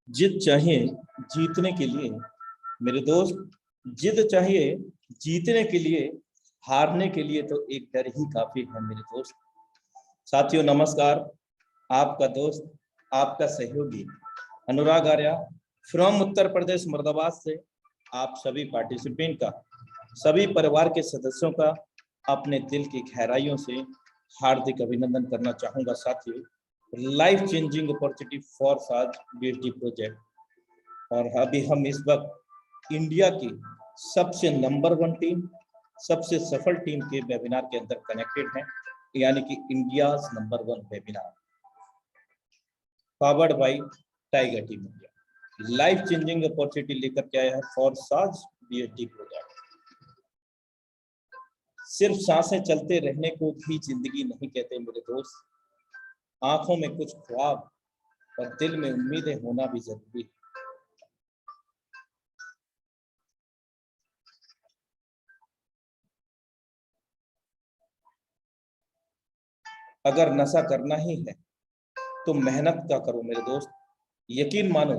जिद चाहिए जीतने के लिए मेरे दोस्त, जिद चाहिए जीतने के लिए, हारने के लिए तो एक डर ही काफी है मेरे दोस्त। साथियों नमस्कार, आपका दोस्त, आपका सहयोगी अनुराग आर्या फ्रॉम उत्तर प्रदेश मुर्दाबाद से आप सभी पार्टिसिपेंट का, सभी परिवार के सदस्यों का अपने दिल की गहराइयों से हार्दिक अभिनंदन करना चाहूंगा। साथियों, लाइफ चेंजिंग अपॉर्चुनिटी फॉर साज पीएचडी प्रोजेक्ट, और अभी हम इस वक्त इंडिया की सबसे नंबर 1 टीम, सबसे सफल टीम के वेबिनार के अंदर कनेक्टेड हैं, यानी कि India's number 1 webinar powered by Tiger team India life changing opportunity लेकर के आया है फॉर साज पीएचडी प्रोजेक्ट। सिर्फ सांसें चलते रहने को भी जिंदगी नहीं कहते मेरे दोस्त, आंखों में कुछ ख्वाब और दिल में उम्मीदें होना भी जरूरी है। अगर नशा करना ही है तो मेहनत का करो मेरे दोस्त, यकीन मानो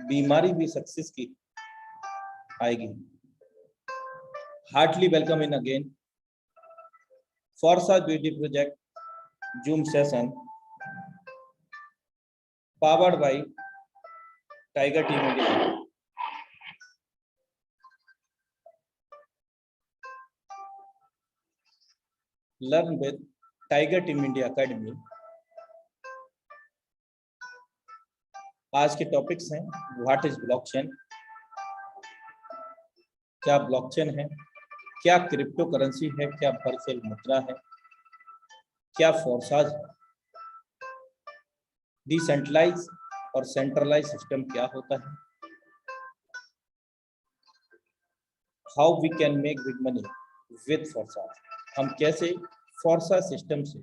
बीमारी भी सक्सेस की आएगी। Heartily welcome in again Forsage beauty project Zoom session powered by Tiger team India. Learn with Tiger team India Academy. आज के टॉपिक्स हैं व्हाट इज ब्लॉकचेन, क्या ब्लॉकचेन है, क्या क्रिप्टो करेंसी है, क्या वर्चुअल मुद्रा है, क्या फोर्साज है, डिसेंट्रलाइज और सेंट्रलाइज सिस्टम क्या होता है, how we can make big money with Forsage, हम कैसे फोर्सा सिस्टम से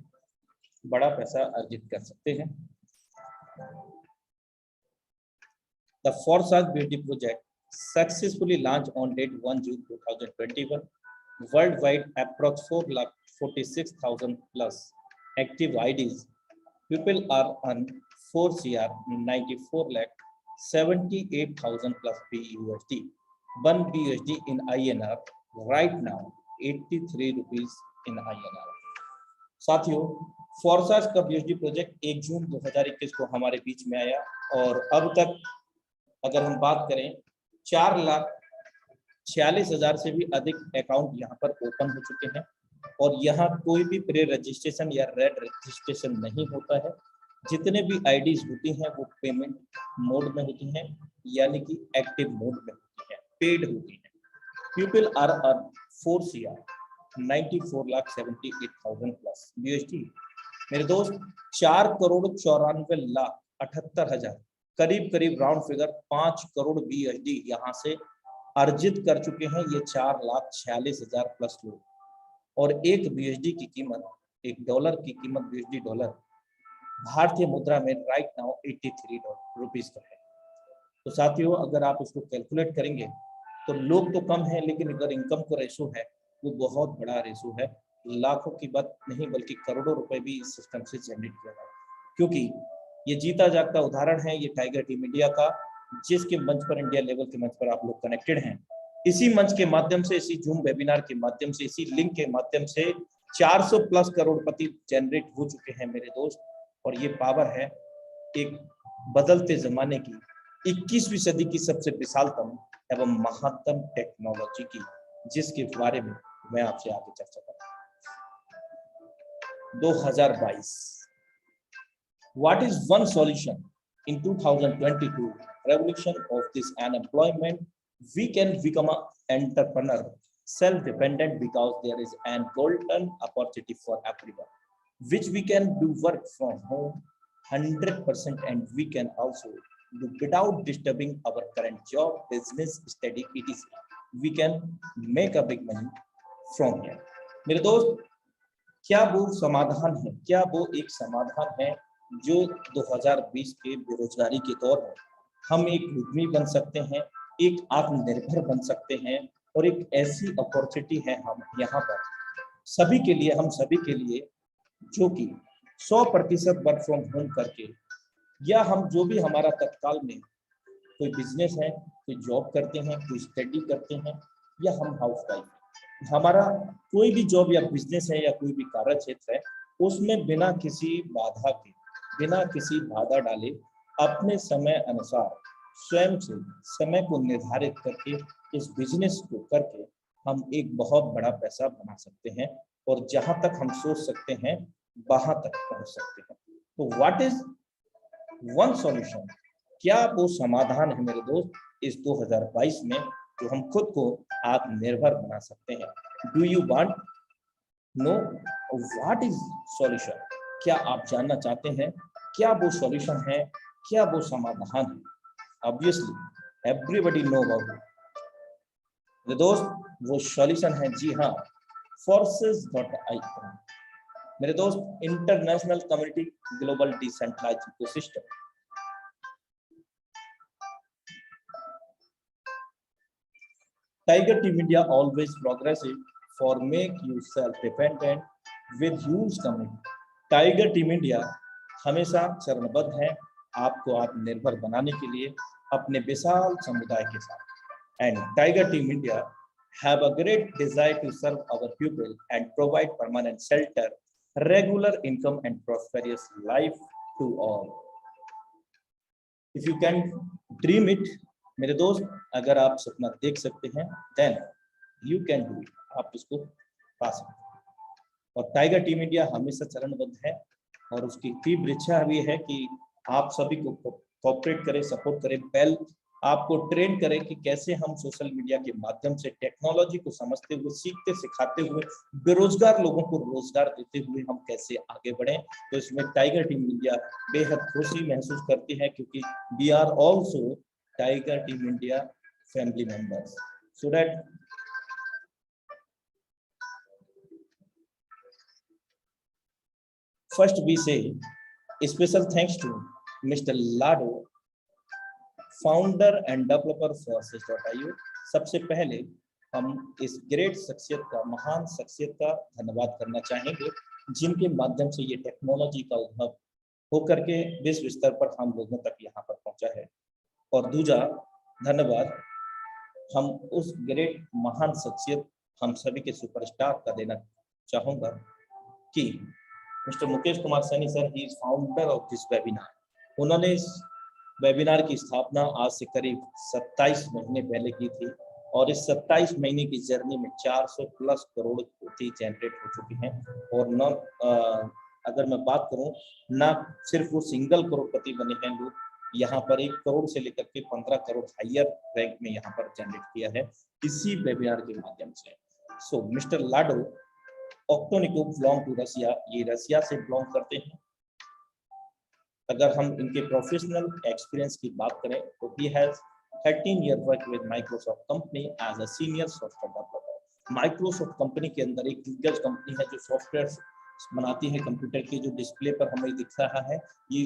बड़ा पैसा अर्जित कर सकते हैं। The Forsage beauty project successfully launched on date 1 June 2021. Worldwide, approx 4,46,000 plus active IDs. People are on 4 CR 94 lakh 78,000 plus BUSD. 1 BUSD in INR right now 83 rupees in INR. साथियों, फोर्साज का BUSD project 1 जून 2021 को हमारे बीच में आया और अब तक अगर हम बात करें 4,46,000 से भी अधिक अकाउंट यहाँ पर ओपन हो चुके हैं और यहाँ कोई भी प्री रजिस्ट्रेशन या रेड रजिस्ट्रेशन नहीं होता है। जितने भी आईडीज होती हैं वो पेमेंट मोड में होती हैं, यानी कि एक्टिव मोड में होती हैं, पेड होती हैं। People are earn 4 CR 94,78,000 plus BUSD। मेरे दोस्त 4,94,78,000 करीब राउंड फिगर 5 करोड़ BUSD यहाँ से अर्जित कर चुके हैं ये 4,46,000 प्लस लोग। और एक BUSD की कीमत, एक डॉलर की कीमत BUSD डॉलर भारतीय मुद्रा में राइट नाउ 83 रुपीज का है। तो साथियों, अगर आप इसको कैलकुलेट करेंगे तो लोग तो कम है, लेकिन अगर इनकम का रेशो है वो बहुत बड़ा रेशो है। लाखों की बात नहीं बल्कि करोड़ों रुपए भी इस सिस्टम से जनरेट किया है, क्योंकि ये जीता जागता उदाहरण है ये टाइगर टीम इंडिया का, जिसके मंच पर, इंडिया लेवल के मंच पर आप लोग कनेक्टेड हैं। इसी मंच के माध्यम से, इसी जूम वेबिनार के माध्यम से, इसी लिंक के माध्यम से 400 प्लस करोड़पति जनरेट हो चुके हैं मेरे दोस्त। और ये पावर है एक बदलते जमाने की 21वीं सदी की सबसे विशालतम एवं महत्तम टेक्नोलॉजी की, जिसके बारे में मैं आपसे आगे चर्चा करूंगा। 2022, what is one solution in 2022 revolution of this unemployment? We can become an entrepreneur, self-dependent, because there is an golden opportunity for everyone, which we can do work from home 100%, and we can also do without disturbing our current job, business, study, etc. We can make a big money from here. मेरे दोस्त, क्या वो समाधान है, क्या वो एक समाधान है जो 2020 के बेरोजगारी के दौर में हम एक उद्यमी बन सकते हैं, एक आत्मनिर्भर बन सकते हैं, और एक ऐसी अपॉर्चुनिटी है हम यहाँ पर सभी के लिए, हम सभी के लिए, जो कि 100% वर्क फ्रॉम होम करके, या हम जो भी हमारा तत्काल में कोई बिजनेस है, कोई जॉब करते हैं, कोई स्टडी करते हैं, या हम हाउस वाइफ हैं, हमारा कोई भी जॉब या बिजनेस है या कोई भी कार्य क्षेत्र है, उसमें बिना किसी बाधा के, बिना किसी बाधा डाले अपने समय अनुसार स्वयं से समय को निर्धारित करके इस बिजनेस को करके हम एक बहुत बड़ा पैसा बना सकते हैं और जहां तक हम सोच सकते हैं वहां तक पहुंच सकते हैं। तो व्हाट इज वन सॉल्यूशन, क्या वो समाधान है मेरे दोस्त इस 2022 में जो हम खुद को आत्मनिर्भर बना सकते हैं? Do you want know what is solution? क्या आप जानना चाहते हैं क्या वो सॉल्यूशन है, क्या वो समाधान है? Obviously everybody know about it. मेरे दोस्त वो सॉल्यूशन है, जी हाँ, forces.io। मेरे दोस्त international community global decentralised ecosystem. Tiger Team India always progressive for make you self-dependent with huge commitment। Tiger team India हमेशा चरणबद्ध है आपको आत्मनिर्भर बनाने के लिए अपने विशाल समुदाय के साथ। And tiger team India have a great desire to serve our people and provide permanent shelter, regular income and prosperous life to all। If you can dream it, मेरे दोस्त, अगर आप सपना देख सकते हैं then you can do it, आप इसको पा सकते हैं। और टाइगर टीम इंडिया हमेशा चरणबद्ध है और उसकी तीव्र इच्छा भी है कि आप सभी को कोऑपरेट करें, सपोर्ट करें, पहल आपको ट्रेन करें कि कैसे हम सोशल मीडिया के माध्यम से टेक्नोलॉजी को समझते हुए, सीखते सिखाते हुए, बेरोजगार लोगों को रोजगार देते हुए हम कैसे आगे बढ़ें। तो इसमें टाइगर टीम इंडिया बेहद खुशी महसूस करती है क्योंकि we are also tiger team India family members. So that first we say special thanks to Mr. Lado, founder and developer forces.io। सबसे पहले हम इस ग्रेट शख्सियत का, महान शख्सियत का धन्यवाद करना चाहेंगे जिनके माध्यम से ये टेक्नोलॉजी का उद्भव होकर के विश्व स्तर पर हम लोगों तक यहाँ पर पहुंचा है। और दूसरा धन्यवाद हम उस ग्रेट महान शख्सियत, हम सभी के सुपरस्टार का देना चाहूंगा कि mister Mukesh Kumar Saini sir, he is founder of this webinar. उन्होंने इस वेबिनार की स्थापना आज से करीब 27 महीने पहले की थी और इस 27 महीने की जर्नी में 400 प्लस करोड़ जनरेट हो चुकी हैं। और न अगर मैं बात करूं, ना सिर्फ वो सिंगल करोड़पति बने हैं लोग, यहाँ पर 1 करोड़ से लेकर के 15 करोड़ हायर रैंक में यहाँ पर जनरेट किया है इसी वेबिनार के माध्यम से। सो मिस्टर लाडो ऑक्टोनिको बिलोंग टू रसिया, ये रसिया से बिलोंग करते हैं। अगर हम इनके प्रोफेशनल एक्सपीरियंस की बात करें तो he has 13 year work with Microsoft company as a senior software developer. Microsoft company के अंदर एक दिग्गज कंपनी है जो सॉफ्टवेयर बनाती है कंप्यूटर की, जो डिस्प्ले पर हमें दिख रहा है ये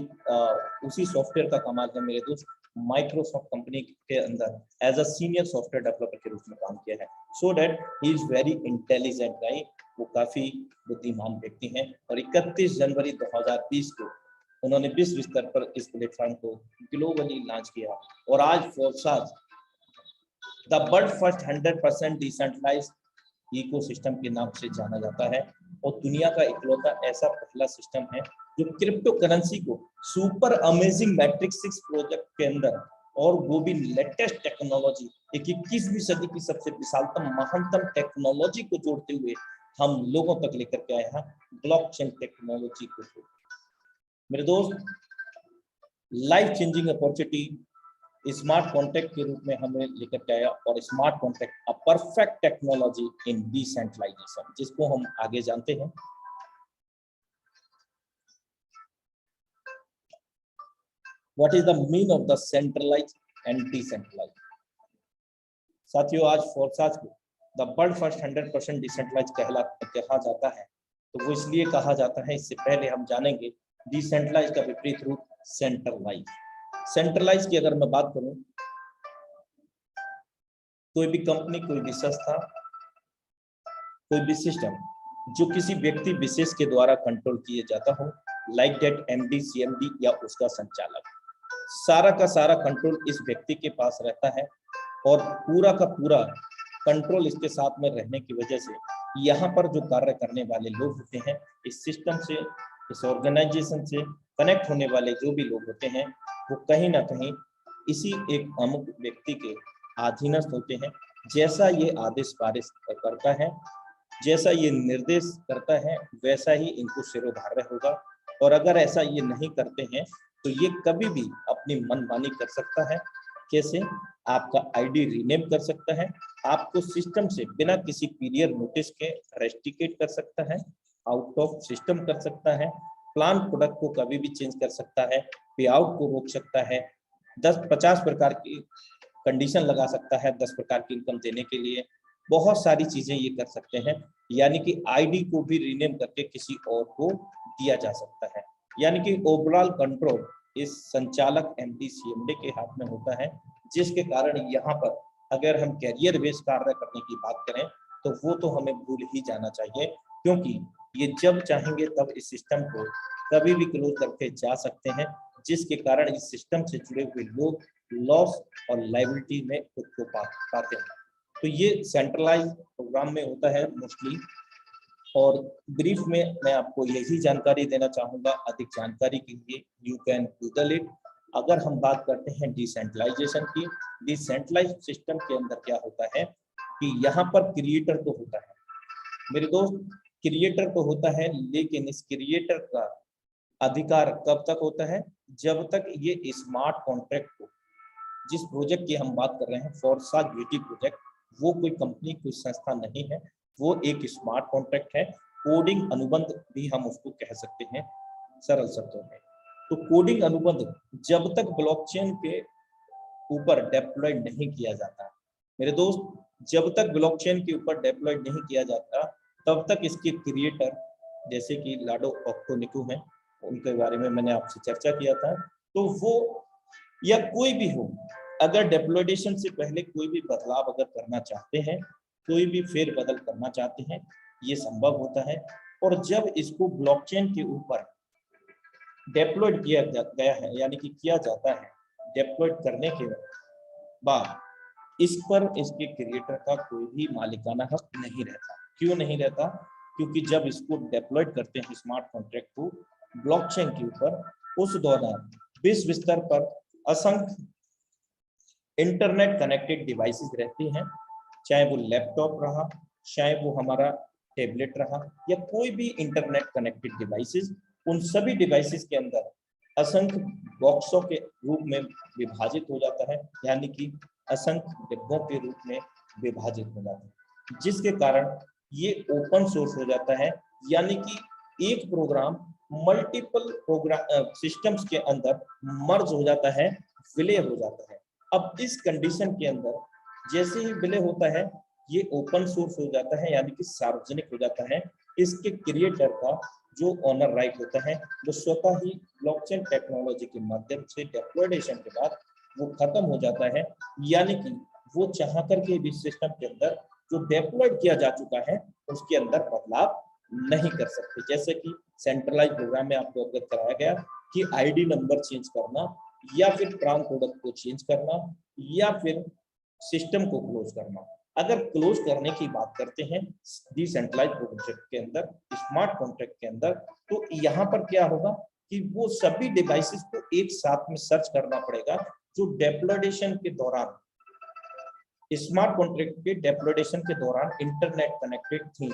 उसी सॉफ्टवेयर का कमाल है मेरे दोस्त। माइक्रोसॉफ्ट कंपनी के अंदर as a senior software developer के रूप में काम किया है। So that he is very intelligent guy, वो काफी बुद्धिमान व्यक्ति हैं। और 31 जनवरी 2020 को उन्होंने विश्व स्तर पर इस प्लेटफॉर्म को ग्लोबली लॉन्च किया और आज Forsage the world first 100% decentralised ecosystem के नाम से जाना जाता है और दुनिया का इकलौता ऐसा पहला सिस्टम है जो क्रिप्टो करेंसी को सुपर अमेजिंग मैट्रिक्स 6 प्रोजेक्ट के अंदर, और वो भी लेटेस्ट टेक्नोलॉजी, एक 21वीं सदी की सबसे विशालतम महानतम टेक्नोलॉजी को जोड़ते हुए हम लोगों तक लेकर के आए हैं, ब्लॉकचेन टेक्नोलॉजी को। मेरे दोस्त, life changing opportunity smart contract के रूप में हमें लेकर के आया और smart contract a perfect technology in decentralization, जिसको हम आगे जानते हैं। What is the mean of the centralize and decentralize? साथियों, आज फोर्साज को द वर्ल्ड फर्स्ट 100% डिसेंट्रलाइज कहा जाता है, तो वो इसलिए कहा जाता है, इससे पहले हम जानेंगे डिसेंट्रलाइज का विपरीत रूप सेंट्रलाइज। सेंट्रलाइज की अगर मैं बात करूं, कोई भी कंपनी, कोई भी संस्था, कोई भी सिस्टम जो किसी व्यक्ति विशेष के द्वारा कंट्रोल किए जाता हो, लाइक दैट एमडी, सीएमडी या उसका संचालक। सारा का सारा कंट्रोल इस व्यक्ति के पास रहता है और पूरा का पूरा कंट्रोल इसके साथ में रहने की वजह से यहाँ पर जो कार्य करने वाले लोग होते हैं, इस सिस्टम से, इस ऑर्गेनाइजेशन से कनेक्ट होने वाले जो भी लोग होते हैं, वो कहीं ना कहीं इसी एक अमुक व्यक्ति के अधीनस्थ होते हैं। जैसा ये आदेश पारित करता है, जैसा ये निर्देश करता है, वैसा ही इनको शिरोधार्य होगा। और अगर ऐसा ये नहीं करते हैं तो ये कभी भी अपनी मनमानी कर सकता है। कैसे? आपका आईडी रीनेम कर सकता है, आपको सिस्टम से बिना किसी पीरियड नोटिस के रेस्ट्रिकेट कर सकता है, आउट ऑफ सिस्टम कर सकता है, प्लान प्रोडक्ट को कभी भी चेंज कर सकता है, पे आउट को रोक सकता है, 10-50 प्रकार की कंडीशन लगा सकता है 10 प्रकार की इनकम देने के लिए। बहुत सारी चीजें ये कर सकते हैं, यानी कि आईडी को भी रीनेम करके किसी और को दिया जा सकता है। यानी कि ओवरऑल कंट्रोल इस संचालक एमडी सीएमडी के हाथ में होता है, जिसके कारण यहाँ पर अगर हम कैरियर बेस्ड कार्य करने की बात करें तो वो तो हमें भूल ही जाना चाहिए, क्योंकि ये जब चाहेंगे तब इस सिस्टम को कभी भी क्लोज करके जा सकते हैं, जिसके कारण इस सिस्टम से जुड़े हुए लोग लॉस और लायबिलिटी में खुद को पाते हैं। तो ये सेंट्रलाइज प्रोग्राम में होता है मोस्टली। और ब्रीफ में मैं आपको यही जानकारी देना चाहूंगा। अधिक जानकारी के लिए यू कैन गूगल इट। अगर हम बात करते हैं डिसेंट्रलाइजेशन की, डिसेंट्रलाइज सिस्टम के अंदर क्या होता है कि यहाँ पर क्रिएटर तो होता है मेरे दोस्त, क्रिएटर तो होता है, लेकिन इस क्रिएटर का अधिकार कब तक होता है? जब तक ये स्मार्ट कॉन्ट्रैक्ट को, जिस प्रोजेक्ट की हम बात कर रहे हैं फॉरसा यूटी प्रोजेक्ट, वो कोई कंपनी कोई संस्था नहीं है, वो एक स्मार्ट कॉन्ट्रैक्ट है। कोडिंग अनुबंध भी हम उसको कह सकते हैं सरल शब्दों में। तो कोडिंग अनुबंध जब तक ब्लॉकचेन के ऊपर डेप्लॉयड नहीं किया जाता मेरे दोस्त, जब तक ब्लॉकचेन के ऊपर डेप्लॉयड नहीं किया जाता तब तक इसके क्रिएटर जैसे कि लाडो ऑक्टोनिको हैं, उनके बारे में मैंने आपसे चर्चा किया था, तो वो या कोई भी हो, अगर डेप्लॉयडेशन से पहले कोई भी बदलाव अगर करना चाहते हैं, कोई भी फेरबदल करना चाहते हैं, ये संभव होता है। और जब इसको ब्लॉकचेन के ऊपर डेप्लॉयड किया गया है, यानी कि किया जाता है, डेप्लॉयड करने के बाद इस पर इसके क्रिएटर का कोई भी मालिकाना हक नहीं रहता। क्यों नहीं रहता? क्योंकि जब इसको डेप्लॉयड करते हैं स्मार्ट कॉन्ट्रैक्ट को ब्लॉकचेन के ऊपर, उस दौरान विश्व स्तर पर असंख्य इंटरनेट कनेक्टेड डिवाइसेस रहती हैं, चाहे वो लैपटॉप रहा, चाहे वो हमारा टेबलेट रहा, या कोई भी इंटरनेट कनेक्टेड डिवाइसेस, उन सभी डिवाइसेस के अंदर असंख्य बॉक्सों के रूप में विभाजित हो जाता है, यानी कि असंख्य डिब्बों के रूप में विभाजित हो जाता है, जिसके कारण ये ओपन सोर्स हो जाता है। यानी कि एक प्रोग्राम मल्टीपल प्रोग्राम सिस्टम्स के अंदर मर्ज हो जाता है, विलय हो जाता है। अब इस कंडीशन के अंदर जैसे ही विलय होता है, ये ओपन सोर्स हो जाता है, यानी कि सार्वजनिक हो जाता है। इसके क्रिएटर का जो ऑनर राइट होता है वो स्वतः ही ब्लॉकचेन टेक्नोलॉजी के माध्यम से डेप्लॉयडेशन के बाद वो खत्म हो जाता है, यानी कि वो चाह करके भी सिस्टम के अंदर जो डेप्लॉयड किया जा चुका है उसके अंदर बदलाव नहीं कर सकते। जैसे कि सेंट्रलाइज प्रोग्राम में आपको अवगत कराया गया कि आईडी नंबर चेंज करना, या फिर ट्रांस प्रोडक्ट को चेंज करना, या फिर सिस्टम को क्लोज करना। अगर क्लोज करने की बात करते हैं डिसेंट्रलाइज प्रोजेक्ट के अंदर, स्मार्ट कॉन्ट्रैक्ट के अंदर, तो यहाँ पर क्या होगा कि वो सभी डिवाइसेस को एक साथ में सर्च करना पड़ेगा जो डेप्लॉयडेशन के दौरान, स्मार्ट कॉन्ट्रैक्ट के डेप्लॉयडेशन के दौरान इंटरनेट कनेक्टेड थी,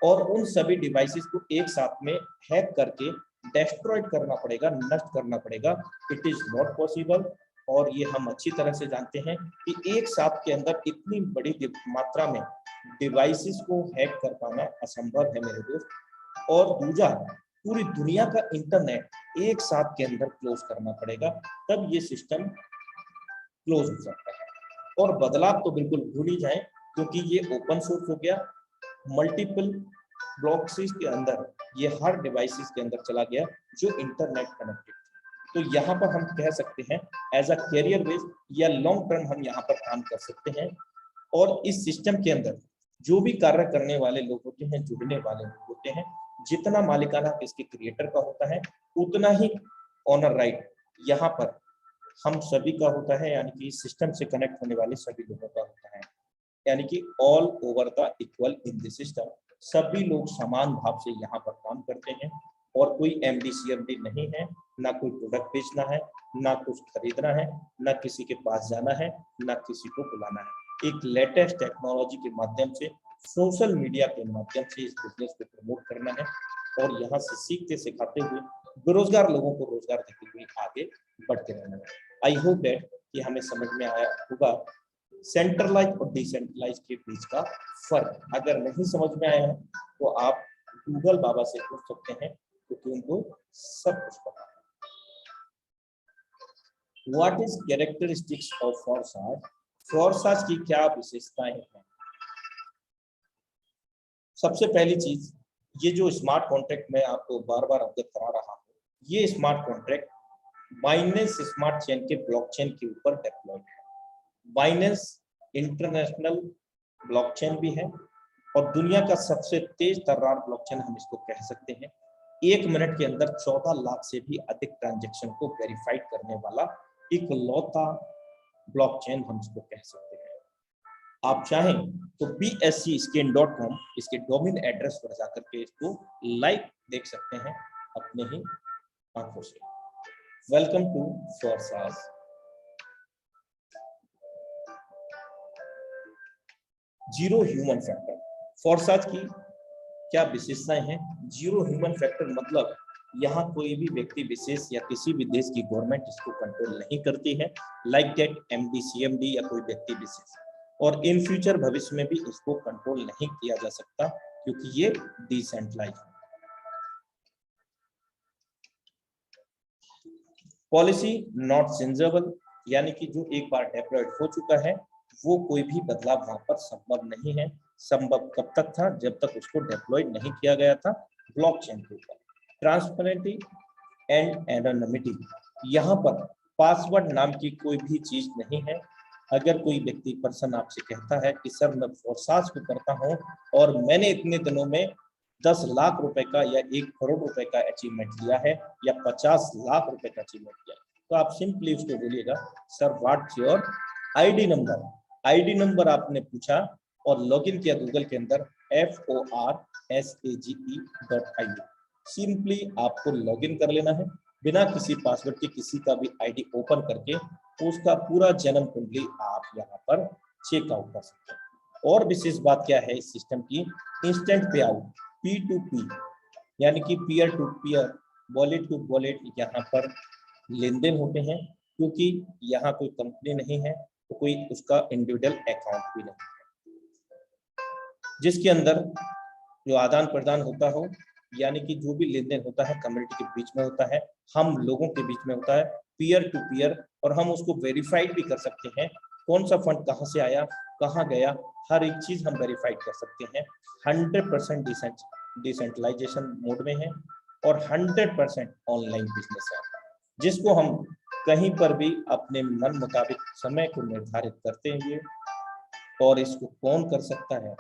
और उन सभी डिवाइसेस को एक साथ में हैक करके डिस्ट्रॉयड करना पड़ेगा, नष्ट करना पड़ेगा। It is not possible. और ये हम अच्छी तरह से जानते हैं कि एक साथ के अंदर इतनी बड़ी मात्रा में डिवाइसेस को हैक कर पाना असंभव है मेरे दोस्त। और दूसरा, पूरी दुनिया का इंटरनेट एक साथ के अंदर क्लोज करना पड़ेगा, तब ये सिस्टम क्लोज हो सकता है। और बदलाव तो बिल्कुल भूल ही जाए, क्योंकि ये ओपन सोर्स हो गया, मल्टीपल ब्लॉक्स के अंदर ये हर डिवाइसेस के अंदर चला गया जो इंटरनेट कनेक्टेड। तो यहाँ पर हम कह सकते हैं एज अ कैरियर बेस या लॉन्ग टर्म हम यहाँ पर काम कर सकते हैं। और इस सिस्टम के अंदर जो भी कार्य करने वाले लोग होते हैं, जुड़ने वाले लोग होते हैं, जितना मालिकाना इसके क्रिएटर का होता है, उतना ही ऑनर राइट यहाँ पर हम सभी का होता है, यानी कि सिस्टम से कनेक्ट होने वाले सभी लोगों का होता है, यानी कि all over the equal in the system. सभी लोग समान भाव से यहाँ पर काम करते हैं और कोई एमडी सीएमडी नहीं है, ना कोई प्रोडक्ट बेचना है, ना कुछ खरीदना है, ना किसी के पास जाना है, ना किसी को बुलाना है। एक लेटेस्ट टेक्नोलॉजी के माध्यम से, सोशल मीडिया के माध्यम से इस बिजनेस को प्रमोट करना है और यहाँ से सीखते सिखाते हुए बेरोजगार लोगों को रोजगार देते हुए आगे बढ़ते रहना है। आई होप दैट कि हमें समझ में आया होगा सेंट्रलाइज और डिसेंट्रलाइज के बीच का फर्क। अगर नहीं समझ में आया है तो आप गूगल बाबा से पूछ सकते हैं, क्योंकि उनको सब कुछ पता है। What is characteristics of Forsage? Forsage की क्या विशेषताएं हैं? सबसे पहली चीज, ये जो स्मार्ट कॉन्ट्रैक्ट मैं आपको बार बार अवगत करा रहा हूँ, ये smart contract Binance smart chain के ब्लॉकचेन के ऊपर डेवलप्ड है। बाइनेंस इंटरनेशनल ब्लॉकचेन भी है और दुनिया का सबसे तेज तर्रार ब्लॉकचेन हम इसको कह सकते हैं। 1 मिनट के अंदर 14 लाख से भी अधिक ट्रांजैक्शन को वेरीफाइड करने वाला इकलौता ब्लॉकचेन हम इसको कह सकते हैं। आप चाहें तो bscscan.com इसके डोमेन एड्रेस पर जाकर के इसको लाइव देख सकते हैं अपने ही आंखों से। Welcome to Forsage. Zero human factor, Forsage की क्या विशेषताएं हैं? जीरो ह्यूमन फैक्टर मतलब यहाँ कोई भी व्यक्ति विशेष या किसी भी देश की गवर्नमेंट इसको कंट्रोल नहीं करती है, लाइक दैट एमडी सीएमडी या कोई व्यक्ति विशेष, और इन फ्यूचर भविष्य में भी इसको कंट्रोल नहीं किया जा सकता क्योंकि ये डिसेंट्रलाइज है। पॉलिसी नॉट चेंजेबल, यानी कि जो एक बार डेप्लॉयड हो चुका है वो कोई भी बदलाव वहां पर संभव नहीं है। संभव कब तक था? जब तक उसको डेप्लॉयड नहीं किया गया था ब्लॉकचेन के ऊपर। ट्रांसपेरेंटी एंड एनोनिमिटी, यहाँ पर पासवर्ड नाम की कोई भी चीज नहीं है। अगर कोई व्यक्ति पर्सन आपसे कहता है कि सर मैं फोरसाज को करता हूँ और मैंने इतने दिनों में 10 लाख रुपए का या 1 करोड़ रुपए का अचीवमेंट लिया है या 50 लाख रुपए का अचीवमेंट किया है, तो आप सिंपली उसको बोलिएगा sir what's your ID number. ID number आपने पूछा और लॉगिन किया गूगल के अंदर FORSAGE.IO। सिंपली आपको लॉगिन कर लेना है बिना किसी पासवर्ड के, किसी का भी आईडी ओपन करके उसका पूरा जन्म कुंडली आप यहाँ पर चेकआउट कर सकते हैं। और विशेष बात क्या है इस सिस्टम की? इंस्टेंट पे आउट, P2P, यानी कि peer to peer, wallet to wallet यहाँ पर लेन देन होते हैं, क्योंकि यहाँ कोई कंपनी नहीं है तो कोई उसका इंडिविजुअल अकाउंट भी नहीं है, जिसके अंदर जो आदान प्रदान होता हो, यानी कि जो भी लेन देन होता है कम्युनिटी के बीच में होता है, हम लोगों के बीच में होता है, पीयर टू पीयर, और हम उसको वेरीफाइड भी कर सकते हैं। कौन सा फंड कहाँ से आया, कहाँ गया, हर एक चीज हम वेरीफाइड कर सकते हैं। 100% डिसेंट्रलाइजेशन मोड में है और 100% ऑनलाइन बिजनेस है, जिसको हम कहीं पर भी अपने मन मुताबिक समय को निर्धारित करते हुए, और इसको कौन कर सकता है?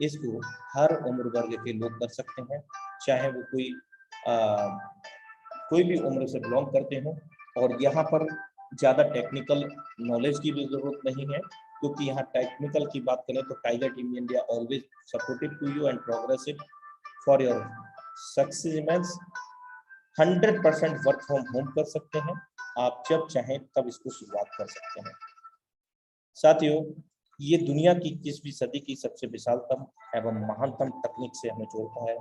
इसको हर उम्र वर्ग के लोग कर सकते हैं, चाहे वो कोई भी उम्र से बिलोंग करते हो। और यहाँ पर ज़्यादा टेक्निकल नॉलेज की भी जरूरत नहीं है, क्योंकि यहाँ टेक्निकल की बात करें तो tiger team India always supportive to you and progressive for your success. 100% work from home कर सकते हैं, आप जब चाहें तब इसको शुरुआत कर सकते हैं। साथियों, ये दुनिया की 21वीं सदी की सबसे विशालतम एवं महानतम तकनीक से हमें जोड़ता है,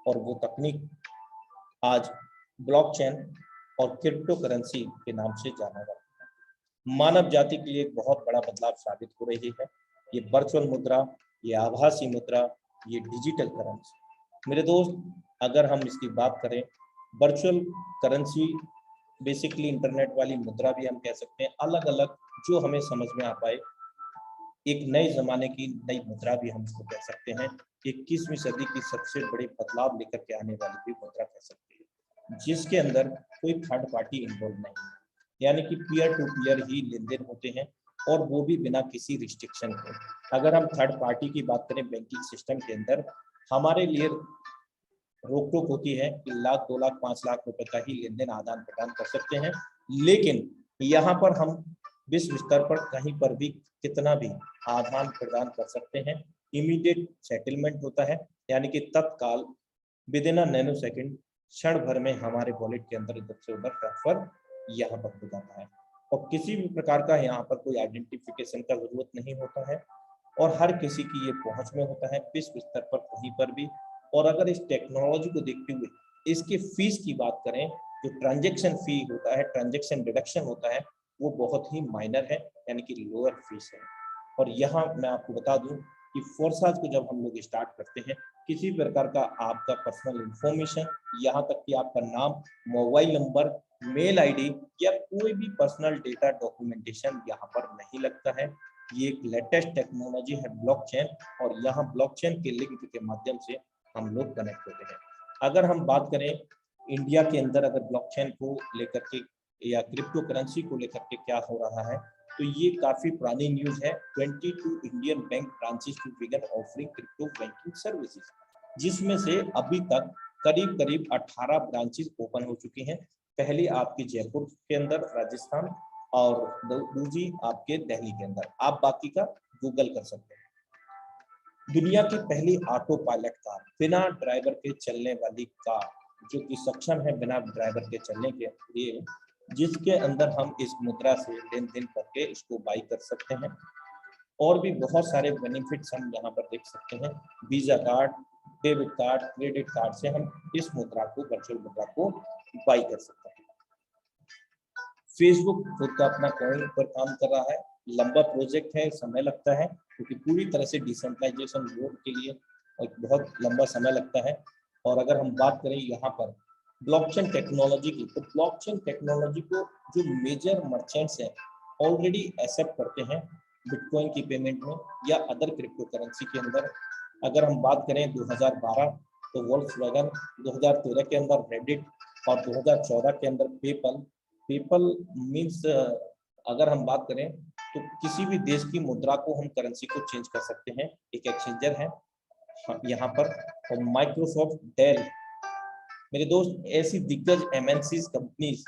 और वो तकनीक आज ब्लॉकचेन और क्रिप्टो करेंसी के नाम से जाना जाता है। मानव जाति के लिए एक बहुत बड़ा बदलाव साबित हो रही है ये वर्चुअल मुद्रा, ये आभासी मुद्रा, ये डिजिटल करेंसी। मेरे दोस्त, अगर हम इसकी बात करें, वर्चुअल करेंसी बेसिकली इंटरनेट वाली मुद्रा भी हम कह सकते हैं, अलग अलग जो हमें समझ में आ पाए, एक नए जमाने की नई मुद्रा भी हम इसको कह सकते हैं। 21वीं सदी की सबसे बड़े बदलाव लेकर के आने वाली भी मुद्रा कह सकते हैं, जिसके अंदर कोई थर्ड पार्टी इन्वॉल्व नहीं है, यानी कि पीयर टू पीयर ही लेन देन होते हैं, और वो भी बिना किसी रिस्ट्रिक्शन के। अगर हम थर्ड पार्टी की बात करें बैंकिंग सिस्टम के अंदर, हमारे लिए रोक टोक होती है कि 1 लाख 2 लाख 5 लाख रुपए का ही लेन देन आदान प्रदान कर सकते हैं, लेकिन यहाँ पर हम विश्व स्तर पर कहीं पर भी कितना भी आदान प्रदान कर सकते हैं। इमीडिएट सेटलमेंट होता है, यानी कि तत्काल विदिन अ नैनो सेकंड, क्षण भर में हमारे वॉलेट के अंदर इधर से उधर ट्रांसफर यहाँ पर हो जाता है और किसी भी प्रकार का यहाँ पर कोई आइडेंटिफिकेशन का जरूरत नहीं होता है और हर किसी की ये पहुंच में होता है विश्व स्तर पर कहीं पर भी। और अगर इस टेक्नोलॉजी को देखते हुए इसकी फीस की बात करें, जो ट्रांजैक्शन फी होता है, ट्रांजैक्शन डिडक्शन होता है, वो बहुत ही माइनर है, यानी कि लोअर फीस है। और यहाँ मैं आपको बता दूं कि फोर्साज को जब हम लोग स्टार्ट करते हैं, किसी प्रकार का आपका पर्सनल इंफॉर्मेशन, यहाँ तक कि आपका नाम, मोबाइल नंबर, मेल आईडी या कोई भी पर्सनल डेटा डॉक्यूमेंटेशन यहाँ पर नहीं लगता है। ये एक लेटेस्ट टेक्नोलॉजी है ब्लॉकचेन, और यहाँ ब्लॉकचेन के लिंक के माध्यम से हम लोग कनेक्ट होते हैं। अगर हम बात करें इंडिया के अंदर अगर ब्लॉकचेन को लेकर के या क्रिप्टो करेंसी को लेकर के क्या हो रहा है, तो ये काफी पुरानी न्यूज है। 22 Indian bank branches to begin offering crypto banking services, जिसमें से अभी तक करीब करीब 18 ब्रांचेस ओपन हो चुकी हैं। पहली आपकी जयपुर के अंदर राजस्थान, और दूसरी आपके दिल्ली के अंदर। आप बाकी का गूगल कर सकते हैं। दुनिया की पहली ऑटो पायलट कार, बिना ड्राइवर के चलने वाली कार, जो कि सक्षम है बिना ड्राइवर के चलने के लिए, जिसके अंदर हम इस मुद्रा से लेन देन करके इसको बाई कर सकते हैं। और भी बहुत सारे बेनिफिट्स हम यहाँ पर देख सकते हैं। Visa card, debit card, credit card से हम इस मुद्रा को, वर्चुअल मुद्रा को बाई कर सकते हैं। फेसबुक खुद का अपना कॉइन पर काम कर रहा है। लंबा प्रोजेक्ट है, समय लगता है, क्योंकि पूरी तरह से डिसेंट्रलाइजेशन बोर्ड के लिए एक बहुत लंबा समय लगता है। और अगर हम बात करें यहाँ पर ब्लॉकचेन टेक्नोलॉजी की, तो ब्लॉकचेन टेक्नोलॉजी को जो मेजर मर्चेंट्स हैं ऑलरेडी एक्सेप्ट करते हैं बिटकॉइन की पेमेंट में या अदर क्रिप्टो करेंसी के अंदर। अगर हम बात करें 2012, तो वोल्क्सवैगन, 2013 के अंदर रेडिट, और 2014 के अंदर पेपल। पेपल मीन्स अगर हम बात करें तो किसी भी देश की मुद्रा को हम करेंसी को चेंज कर सकते हैं, एक एक्सचेंजर है यहाँ पर। और माइक्रोसॉफ्ट, डेल, मेरे दोस्त, ऐसी दिग्गज एमएनसी कंपनीज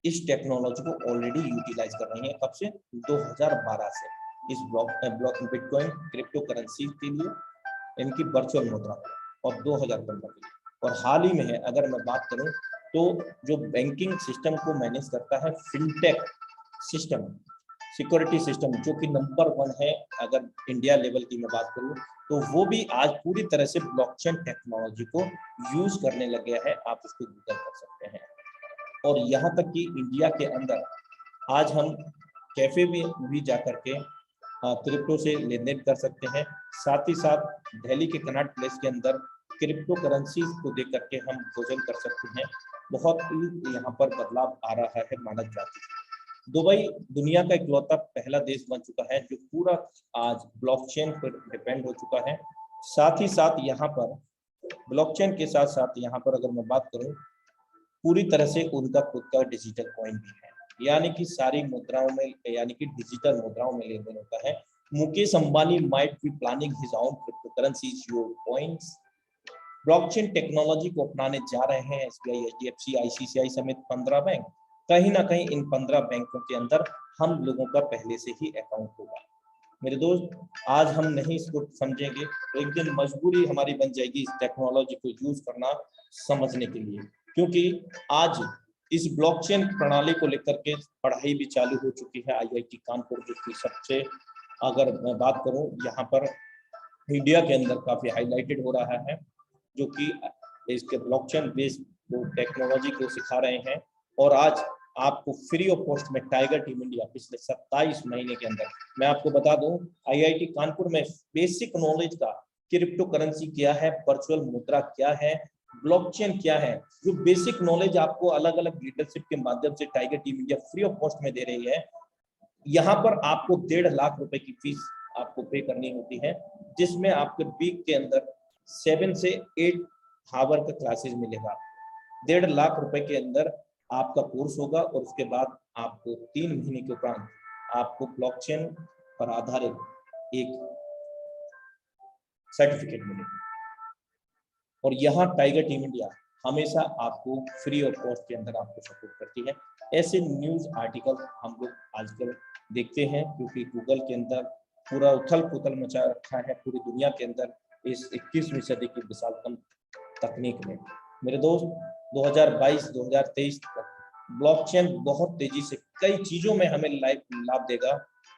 इस टेक्नोलॉजी को ऑलरेडी यूटिलाइज कर रही हैं। कब से? 2012 से इस ब्लॉक बिटकॉइन क्रिप्टो करेंसी के लिए, इनकी वर्चुअल मुद्रा, और 2015 के लिए। और हाल ही में है, अगर मैं बात करूं तो जो बैंकिंग सिस्टम को मैनेज करता है, फिनटेक सिस्टम, सिक्योरिटी सिस्टम, जो कि नंबर 1 है अगर इंडिया लेवल की मैं बात करूं, तो वो भी आज पूरी तरह से ब्लॉकचेन टेक्नोलॉजी को यूज करने लग गया है। आप उसको गूगल कर सकते हैं। और यहाँ तक कि इंडिया के अंदर आज हम कैफे में भी जा करके क्रिप्टो से लेन देन कर सकते हैं। साथ ही साथ दिल्ली के कनॉट प्लेस के अंदर क्रिप्टो करेंसी को देख करके हम भोजन कर सकते हैं। बहुत ही यहाँ पर बदलाव आ रहा है मानव जाति। दुबई दुनिया का इकलौता पहला देश बन चुका है जो पूरा आज ब्लॉकचेन पर डिपेंड हो चुका है। साथ ही साथ यहाँ पर ब्लॉकचेन के साथ साथ यहाँ पर अगर मैं बात करूँ, पूरी तरह से उनका खुद का डिजिटल कॉइन भी है, यानी कि सारी मुद्राओं में, यानी कि डिजिटल मुद्राओं में लेन देन होता है। Mukesh Ambani might be planning his own cryptocurrencies, your coins. Blockchain technology को अपनाने जा रहे हैं एसबीआई, एचडीएफसी, आईसीआईसीआई समेत 15 बैंक। कहीं ना कहीं इन 15 बैंकों के अंदर हम लोगों का पहले से ही अकाउंट होगा। मेरे दोस्त, आज हम नहीं इसको समझेंगे तो एक दिन मजबूरी हमारी बन जाएगी इस टेक्नोलॉजी को यूज करना, समझने के लिए। क्योंकि आज इस ब्लॉकचेन प्रणाली को लेकर के पढ़ाई भी चालू हो चुकी है। आईआईटी कानपुर, जो कि सबसे, अगर मैं बात करूं, यहाँ पर इंडिया के अंदर काफी हाईलाइटेड हो रहा है, जो कि इसके ब्लॉकचेन बेस्ड टेक्नोलॉजी को सिखा रहे हैं। और आज आपको फ्री ऑफ कॉस्ट में टाइगर टीम इंडिया पिछले 27 महीने के अंदर, मैं आपको बता दूं, आईआईटी कानपुर में बेसिक नॉलेज का क्रिप्टो करेंसी क्या है, वर्चुअल मुद्रा क्या है, ब्लॉकचेन क्या है, जो बेसिक नॉलेज आपको अलग अलग लीडरशिप के माध्यम से tiger team India free of cost में दे रही है। यहाँ पर आपको 1.5 लाख रुपए की फीस आपको पे करनी होती है, जिसमें आपके वीक के अंदर 7 से 8 हावर का क्लासेस मिलेगा। 1.5 लाख रुपए के अंदर आपका कोर्स होगा, और उसके बाद आपको 3 महीने के उपरांत आपको ब्लॉकचेन पर आधारित एक सर्टिफिकेट मिलेगा। और यहाँ टाइगर टीम इंडिया हमेशा आपको फ्री ऑफ कॉस्ट के अंदर आपको सपोर्ट करती है। ऐसे न्यूज़ आर्टिकल हम लोग आजकल देखते हैं, क्योंकि गूगल के अंदर पूरा उथल-पुथल मचा रखा है पूरी दुनिया के अंदर इस 21वीं सदी की विशालतम तकनीक में। मेरे दोस्त 2022-2023 तक ब्लॉकचेन बहुत तेजी से कई चीजों में हमें लाभ देगा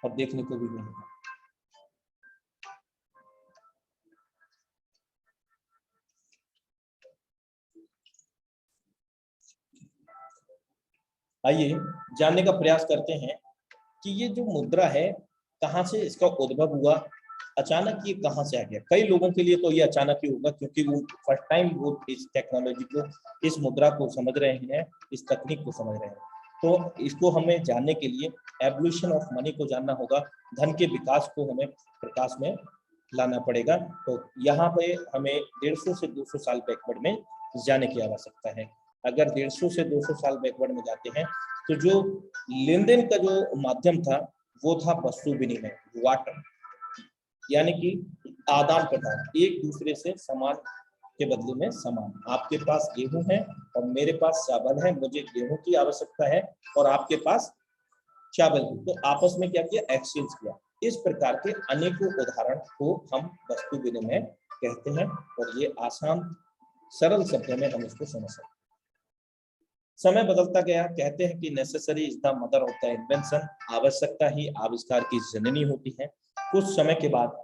और देखने को भी मिलेगा। आइए जानने का प्रयास करते हैं कि ये जो मुद्रा है कहाँ से इसका उद्भव हुआ, अचानक ये कहाँ से आ गया। कई लोगों के लिए तो ये अचानक ही होगा, क्योंकि वो फर्स्ट टाइम वो इस टेक्नोलॉजी को, इस मुद्रा को समझ रहे हैं, इस तकनीक को समझ रहे हैं। तो इसको हमें जानने के लिए एवोल्यूशन ऑफ मनी को जानना होगा, धन के विकास को हमें प्रकाश में लाना पड़ेगा। तो यहाँ पे हमें 150 से 200 साल बैकवर्ड में जाने की आवश्यकता है। अगर 150 से 200 साल बैकवर्ड में जाते हैं तो जो लेन देन का जो माध्यम था वो था वस्तु विनिमय, वाटर, यानी कि आदान प्रदान, एक दूसरे से सामान के बदले में सामान। आपके पास गेहूं है और मेरे पास चावल है, मुझे गेहूं की आवश्यकता है और आपके पास चावल की, तो आपस में क्या किया, एक्सचेंज किया। इस प्रकार के अनेकों उदाहरण को हम वस्तु विनिमय कहते हैं और ये आसान सरल शब्दों में हम इसको समझ सकते हैं। समय बदलता गया, कहते हैं कि necessary is the mother of the invention, आवश्यकता ही आविष्कार की जननी होती है। कुछ समय के बाद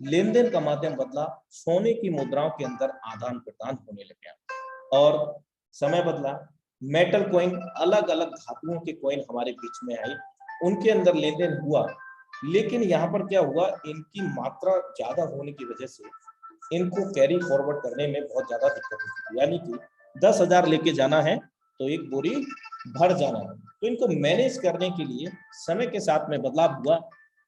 लेन देन का माध्यम बदला, सोने की मुद्राओं के अंदर आदान प्रदान होने लग गया और समय बदला, मेटल कॉइन, अलग अलग धातुओं के कॉइन हमारे बीच में आई, उनके अंदर लेन देन हुआ। लेकिन यहाँ पर क्या हुआ, इनकी मात्रा ज्यादा होने की वजह से इनको कैरी फॉरवर्ड करने में बहुत ज्यादा दिक्कत होती थी। यानी कि 10,000 लेके जाना है तो एक बोरी भर जाना है, तो इनको मैनेज करने के लिए समय के साथ में बदलाव हुआ,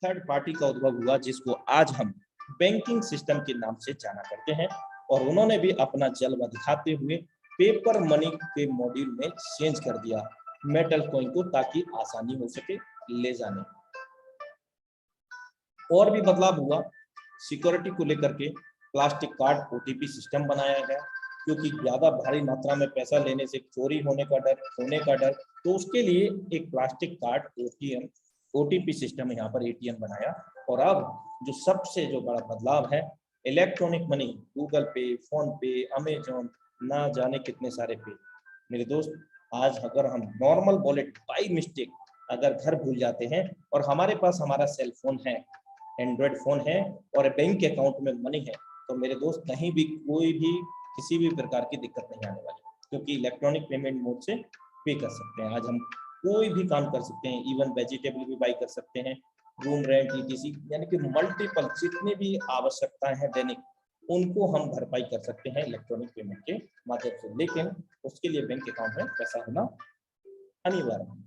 थर्ड पार्टी का उद्भव हुआ, जिसको आज हम बैंकिंग सिस्टम के नाम से जाना करते हैं। और उन्होंने भी अपना जलवा दिखाते हुए पेपर मनी के मॉड्यूल में चेंज कर दिया मेटल कॉइन को, ताकि आसानी हो सके ले जाने। और भी बदलाव हुआ सिक्योरिटी को लेकर के, प्लास्टिक कार्ड ओटीपी सिस्टम बनाया गया, क्योंकि ज्यादा भारी मात्रा में पैसा लेने से चोरी होने का डर, खोने का डर, तो उसके लिए एक प्लास्टिक कार्ड ओटीपी सिस्टम यहाँ पर एटीएम बनाया। और अब जो सबसे जो बड़ा बदलाव है, इलेक्ट्रॉनिक मनी, गूगल पे, फोन पे, अमेजोन, ना जाने कितने सारे पे। मेरे दोस्त, आज अगर हम नॉर्मल वॉलेट बाई मिस्टेक अगर घर भूल जाते हैं और हमारे पास हमारा सेल फोन है, एंड्रॉयड फोन है और बैंक अकाउंट में मनी है, तो मेरे दोस्त कहीं भी कोई भी किसी भी प्रकार की दिक्कत नहीं आने वाली, क्योंकि इलेक्ट्रॉनिक पेमेंट मोड से पे कर सकते हैं। आज हम कोई भी काम कर सकते हैं, इवन वेजिटेबल भी बाई कर सकते हैं, रूम रेंट, ईटीसी, यानी कि मल्टीपल जितने भी आवश्यकताएं हैं दैनिक, उनको हम भरपाई कर सकते हैं इलेक्ट्रॉनिक पेमेंट के माध्यम से। लेकिन उसके लिए बैंक अकाउंट में पैसा होना अनिवार्य है।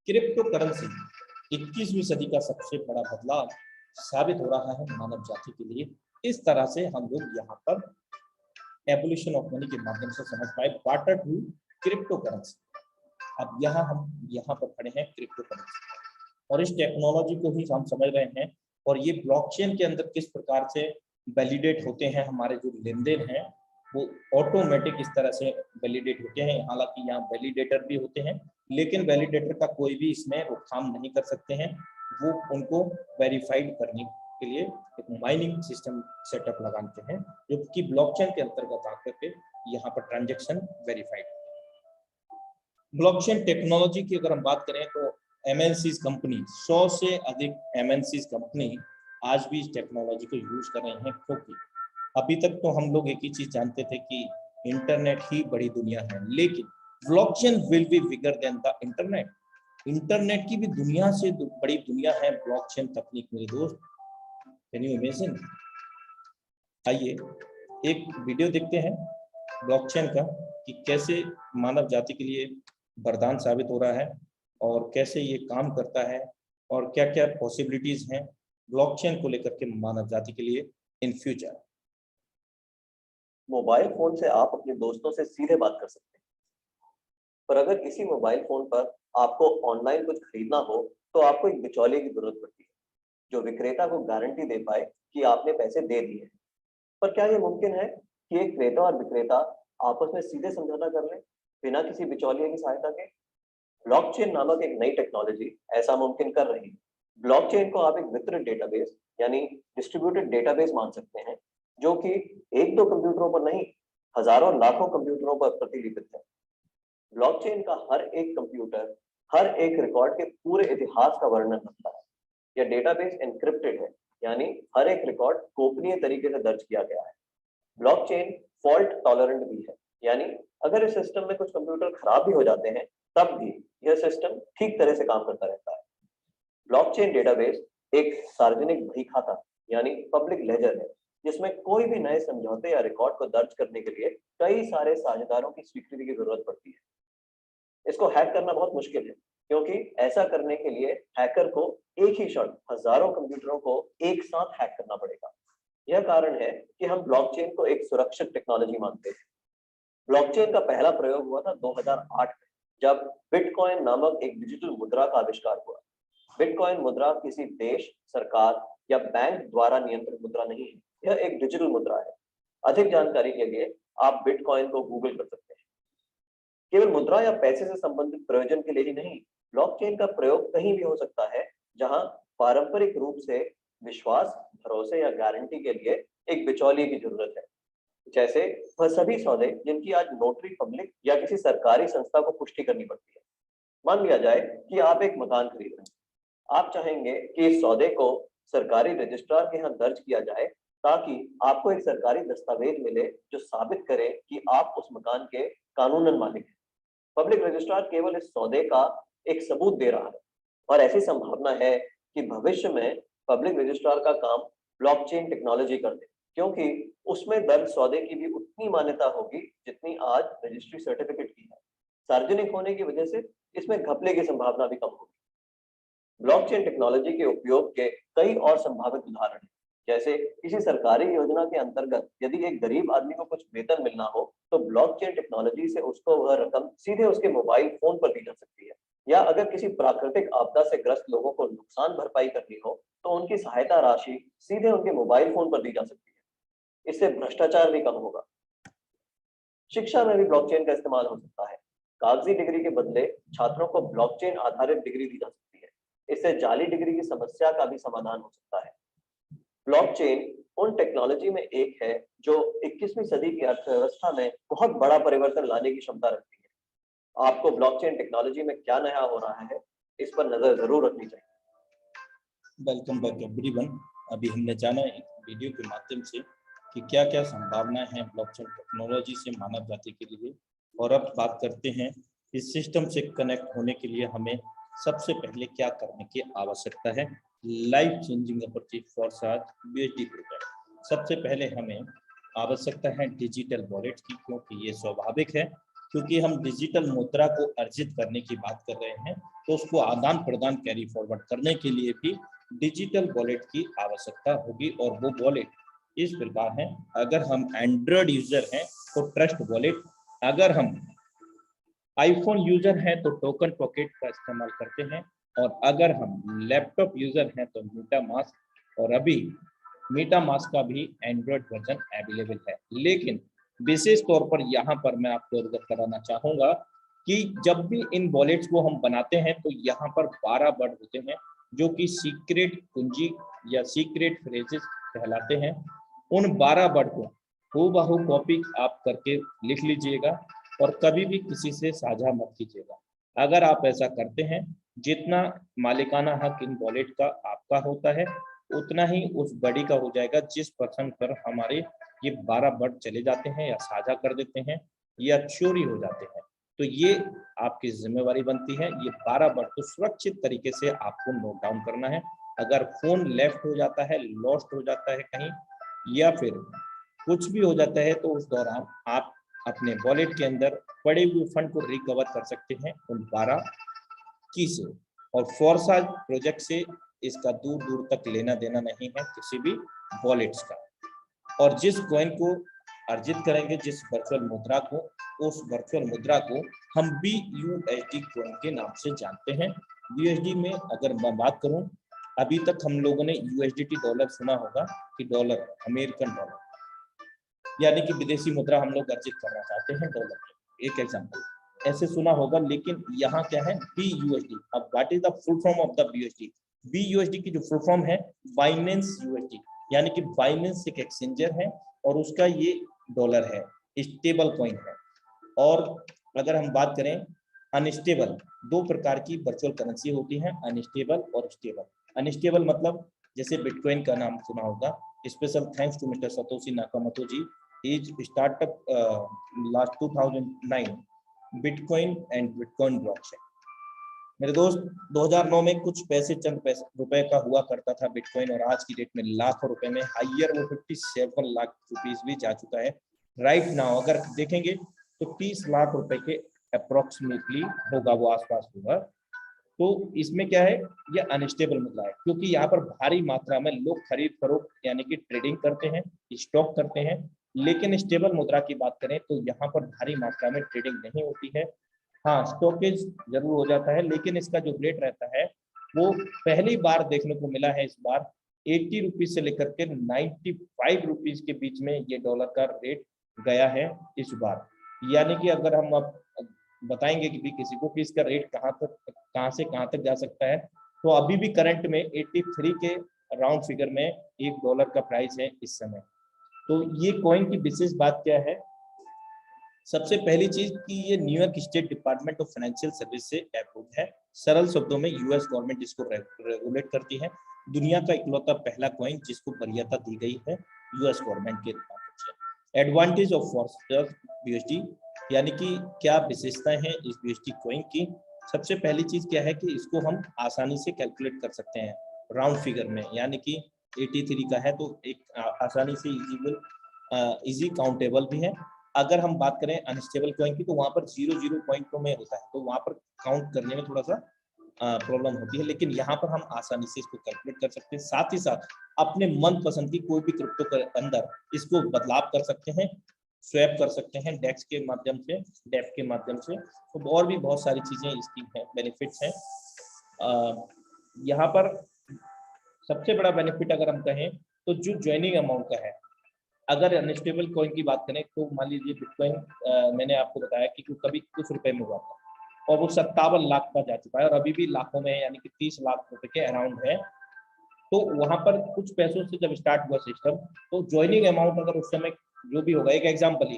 क्रिप्टो करेंसी 21वीं सदी का सबसे बड़ा बदलाव साबित हो रहा है मानव जाति के लिए। इस तरह से हम लोग यहाँ पर एवोल्यूशन ऑफ मनी के माध्यम से समझ पाए वाटर टू क्रिप्टो करेंसी। अब हम पर खड़े हैं क्रिप्टो करेंसी और इस टेक्नोलॉजी को ही हम समझ रहे हैं। और ये ब्लॉकचेन के अंदर किस प्रकार से वैलिडेट होते हैं, हमारे जो लेन देन है वो ऑटोमेटिक इस तरह से वैलिडेट होते हैं। हालांकि यहाँ वैलिडेटर भी होते हैं, लेकिन वैलिडेटर का कोई भी इसमें रोकथाम नहीं कर सकते हैं। वो उनको वेरीफाइड करने के लिए एक माइनिंग सिस्टम सेटअप लगाते हैं, जो कि ब्लॉकचेन के अंतर्गत आकर के यहाँ per transaction verified. Blockchain technology की अगर हम बात करें तो एमएनसीज कंपनी, 100 से अधिक एमएनसीज कंपनी आज भी इस टेक्नोलॉजी को यूज कर रहे हैं, क्योंकि अभी तक तो हम लोग एक ही चीज जानते थे कि इंटरनेट ही बड़ी दुनिया है, लेकिन blockchain will be bigger than the internet. Internet की भी दुनिया से बड़ी दुनिया है ब्लॉकचेन तकनीक, मेरे दोस्त। Can you imagine? आइए एक वीडियो देखते हैं ब्लॉकचेन का, कि कैसे मानव जाति के लिए वरदान साबित हो रहा है और कैसे ये काम करता है और क्या क्या पॉसिबिलिटीज हैं ब्लॉकचेन को लेकर के मानव जाति के लिए इन फ्यूचर। मोबाइल फोन से आप अपने दोस्तों से सीधे बात कर सकते हैं, पर अगर इसी मोबाइल फोन पर आपको ऑनलाइन कुछ खरीदना हो तो आपको एक बिचौलिए की जरूरत पड़ती है, जो विक्रेता को गारंटी दे पाए कि आपने पैसे दे दिए। पर क्या यह मुमकिन है कि एक क्रेता और विक्रेता आपस में सीधे समझौता कर लें बिना किसी बिचौलिए की सहायता के। ब्लॉकचेन नामक एक नई टेक्नोलॉजी ऐसा मुमकिन कर रही है। ब्लॉकचेन को आप एक वितरित डेटाबेस यानी डिस्ट्रीब्यूटेड डेटाबेस मान सकते हैं, जो कि एक दो कंप्यूटरों पर नहीं, हजारों लाखों कंप्यूटरों पर प्रतिलिपित है। ब्लॉकचेन का हर एक कंप्यूटर हर एक रिकॉर्ड के पूरे इतिहास का वर्णन करता है। यह डेटाबेस एन्क्रिप्टेड है, यानी हर एक रिकॉर्ड गोपनीय तरीके से दर्ज किया गया है। ब्लॉकचेन फॉल्ट टॉलरेंट भी है, यानी अगर इस सिस्टम में कुछ कंप्यूटर खराब भी हो जाते हैं, तब भी यह सिस्टम ठीक तरह से काम करता रहता है। ब्लॉकचेन डेटाबेस एक सार्वजनिक बही खाता यानी पब्लिक लेजर है, जिसमें कोई भी नए समझौते या रिकॉर्ड को दर्ज करने के लिए कई सारे साझेदारों की स्वीकृति की जरूरत पड़ती है। इसको हैक करना बहुत मुश्किल है, क्योंकि ऐसा करने के लिए हैकर को एक ही क्षण हजारों कंप्यूटरों को एक साथ हैक करना पड़ेगा। यह कारण है कि हम ब्लॉकचेन को एक सुरक्षित टेक्नोलॉजी मानते हैं। ब्लॉकचेन का पहला प्रयोग हुआ था 2008 में, जब बिटकॉइन नामक एक डिजिटल मुद्रा का आविष्कार हुआ। बिटकॉइन मुद्रा किसी देश, सरकार या बैंक द्वारा नियंत्रित मुद्रा नहीं है, यह एक डिजिटल मुद्रा है। अधिक जानकारी के लिए आप बिटकॉइन को गूगल कर सकते हैं। केवल मुद्रा या पैसे से संबंधित प्रयोजन के लिए ही नहीं, ब्लॉकचेन का प्रयोग कहीं भी हो सकता है जहां पारंपरिक रूप से विश्वास, भरोसे या गारंटी के लिए एक बिचौलिए की जरूरत है। जैसे वह सभी सौदे जिनकी आज नोटरी पब्लिक या किसी सरकारी संस्था को पुष्टि करनी पड़ती है। मान लिया जाए कि आप एक मकान खरीद रहे हैं। आप चाहेंगे कि इस सौदे को सरकारी रजिस्ट्रार के यहाँ दर्ज किया जाए, ताकि आपको एक सरकारी दस्तावेज मिले जो साबित करे कि आप उस मकान के कानूनन मालिक हैं। पब्लिक रजिस्ट्रार केवल इस सौदे का एक सबूत दे रहा है, और ऐसी संभावना है कि भविष्य में पब्लिक रजिस्ट्रार का काम ब्लॉकचेन टेक्नोलॉजी कर दे, क्योंकि उसमें दर्ज सौदे की भी उतनी मान्यता होगी जितनी आज रजिस्ट्री सर्टिफिकेट की है। सार्वजनिक होने की वजह से इसमें घपले की संभावना भी कम होगी। ब्लॉकचेन टेक्नोलॉजी के उपयोग के कई और संभावित उदाहरण हैं। जैसे किसी सरकारी योजना के अंतर्गत यदि एक गरीब आदमी को कुछ वेतन मिलना हो, तो ब्लॉकचेन टेक्नोलॉजी से उसको वह रकम सीधे उसके मोबाइल फोन पर दी जा सकती है। या अगर किसी प्राकृतिक आपदा से ग्रस्त लोगों को नुकसान भरपाई करनी हो, तो उनकी सहायता राशि सीधे उनके मोबाइल फोन पर दी जा सकती है। इससे भ्रष्टाचार भी कम होगा। शिक्षा में भी ब्लॉकचेन का इस्तेमाल हो सकता है। कागजी डिग्री के बदले छात्रों को ब्लॉकचेन आधारित डिग्री दी जा सकती है। इससे जाली डिग्री की समस्या का भी समाधान हो सकता है। ब्लॉकचेन उन टेक्नोलॉजी में एक है जो 21वीं सदी की अर्थव्यवस्था में बहुत बड़ा परिवर्तन लाने की क्षमता रखती है। आपको ब्लॉकचेन टेक्नोलॉजी में क्या नया हो रहा है, इस पर नजर जरूर रखनी चाहिए। Welcome back everyone. अभी हमने जाना एक वीडियो के माध्यम से कि क्या क्या संभावनाएं हैं ब्लॉकचेन टेक्नोलॉजी से मानव जाति के लिए, और अब बात करते हैं इस सिस्टम से कनेक्ट होने के लिए हमें सबसे पहले क्या करने की आवश्यकता है। Life changing opportunity for BHD program. सबसे पहले हमें आवश्यकता है डिजिटल वॉलेट की, क्योंकि ये स्वाभाविक है, क्योंकि हम डिजिटल मुद्रा को अर्जित करने की बात कर रहे हैं, तो उसको आदान प्रदान कैरी फॉरवर्ड करने के लिए भी डिजिटल वॉलेट की आवश्यकता होगी। और वो वॉलेट इस प्रकार है, अगर हम एंड्रॉयड यूजर हैं तो ट्रस्ट वॉलेट, अगर हम आईफोन यूजर हैं तो टोकन पॉकेट का इस्तेमाल करते हैं, और अगर हम लैपटॉप यूजर हैं तो मीटामास्क, और अभी मीटामास्क का भी एंड्रॉयड वर्जन अवेलेबल है। लेकिन विशेष तौर पर यहाँ पर मैं आपको अवगत कराना चाहूंगा कि जब भी इन वॉलेट्स को हम बनाते हैं तो यहाँ पर 12 वर्ड होते हैं, जो कि सीक्रेट कुंजी या सीक्रेट फ्रेजेस कहलाते हैं। उन 12 वर्ड को हूबहू कॉपी आप करके लिख लीजिएगा, और कभी भी किसी से साझा मत कीजिएगा। अगर आप ऐसा करते हैं, जितना मालिकाना हक इन वॉलेट का आपका होता है, उतना ही उस बड़ी का हो जाएगा जिस पर्सन पर हमारे ये 12 वर्ड चले जाते हैं या साझा कर देते हैं या चोरी हो जाते हैं। तो ये आपकी जिम्मेवारी बनती है, ये 12 वर्ड को सुरक्षित तरीके से आपको नोट डाउन करना है। अगर फोन लेफ्ट हो जाता है, लॉस्ट हो जाता है कहीं, या फिर कुछ भी हो जाता है, तो उस दौरान आप अपने वॉलेट के अंदर पड़े हुए फंड को रिकवर कर सकते हैं उन 12 की से। और फोरसाज प्रोजेक्ट से इसका दूर दूर तक लेना देना नहीं है किसी भी वॉलेट्स का। और जिस कॉइन को अर्जित करेंगे, जिस वर्चुअल मुद्रा को, उस वर्चुअल मुद्रा को हम BUSD कॉइन के नाम से जानते हैं। BUSD में अगर मैं बात करूं, अभी तक हम लोगों ने USDT डॉलर सुना होगा कि डॉलर, अमेरिकन डॉलर, यानी कि विदेशी मुद्रा हम लोग अर्जित करना चाहते हैं डॉलर में। एक एग्जाम्पल ऐसे सुना होगा, लेकिन यहाँ क्या है BUSD। अब what is the full form of the BUSD? BUSD की जो फुल फॉर्म है बाइनेंस USD, यानी कि बाइनेंस एक एक्सचेंजर है और उसका ये डॉलर है, स्टेबल कॉइन है। और अगर हम बात करें अनस्टेबल, दो प्रकार की वर्चुअल करेंसी होती है, अनस्टेबल और स्टेबल। अनस्टेबल मतलब जैसे बिटकॉइन का नाम सुना होगा, special thanks to mister Satoshi Nakamoto ji, is startup last 2009 bitcoin and bitcoin blockchain. मेरे दोस्त 2009 में कुछ पैसे, चंद पैसे रुपए का हुआ करता था बिटकॉइन, और आज की डेट में लाखों रुपए में हायर वो 57 लाख रुपीस भी जा चुका है। राइट नाउ अगर देखेंगे तो 30 लाख रुपए के अप्रोक्सीमेटली होगा, वो आसपास होगा। तो इसमें क्या है, ये अनस्टेबल मुद्रा है, क्योंकि यहाँ पर भारी मात्रा में लोग खरीद फरोख्त यानी कि ट्रेडिंग करते हैं, स्टॉक करते हैं। लेकिन स्टेबल मुद्रा की बात करें तो यहाँ पर भारी मात्रा में ट्रेडिंग नहीं होती है। हाँ, स्टॉकेज जरूर हो जाता है, लेकिन इसका जो रेट रहता है वो पहली बार देखने को मिला है इस बार 80 रुपीज से लेकर के 95 रुपीज के बीच में ये डॉलर का रेट गया है इस बार। यानी कि अगर हम अब बताएंगे कि भी किसी को कि इसका रेट कहाँ से कहाँ तक जा सकता है, तो अभी भी करंट में 83 के राउंड फिगर में $1 का प्राइस है इस समय। तो ये कॉइन की विशेष बात क्या है? सबसे पहली चीज कि ये New York state department of financial service से अप्रूव है। सरल शब्दों में यूएस गवर्नमेंट इसको रेगुलेट करती है। दुनिया का इकलौता पहला कॉइन जिसको वरीयता दी गई है यूएस गवर्नमेंट के तरफ से। एडवांटेज ऑफ फॉरस्टर BUSD, यानी कि क्या विशेषताएं हैं इस BUSD कॉइन की? सबसे पहली चीज क्या है कि इसको हम आसानी से कैलकुलेट कर सकते हैं राउंड फिगर में, यानी कि 83 का है तो एक आसानी से इजी काउंटेबल भी है। अगर हम बात करें अनस्टेबल कॉइन की तो वहां पर 0 पॉइंट में होता है, तो वहां पर काउंट करने में थोड़ा सा प्रॉब्लम होती है, लेकिन यहाँ पर हम आसानी से इसको कैलकुलेट कर सकते हैं। साथ ही साथ अपने मन पसंद की कोई भी क्रिप्टो के अंदर इसको बदलाव कर सकते हैं, स्वैप कर सकते हैं डेक्स के माध्यम से, डेप के माध्यम से। तो और भी बहुत सारी चीजें इसकी हैं, बेनिफिट्स हैं। यहाँ पर सबसे बड़ा बेनिफिट अगर हम कहें तो जो ज्वाइनिंग अमाउंट का है, अगर अनस्टेबल कॉइन की बात करें तो मान लीजिए बिटकॉइन मैंने आपको बताया कि कभी कुछ रुपए में हुआ था और वो 57 लाख का जा चुका है और अभी भी लाखों में, यानी कि 30 लाख रुपए के अराउंड है। तो वहां पर कुछ पैसों से जब स्टार्ट हुआ सिस्टम, तो ज्वाइनिंग अमाउंट अगर उस समय जो भी होगा, एक एग्जाम्पल ही,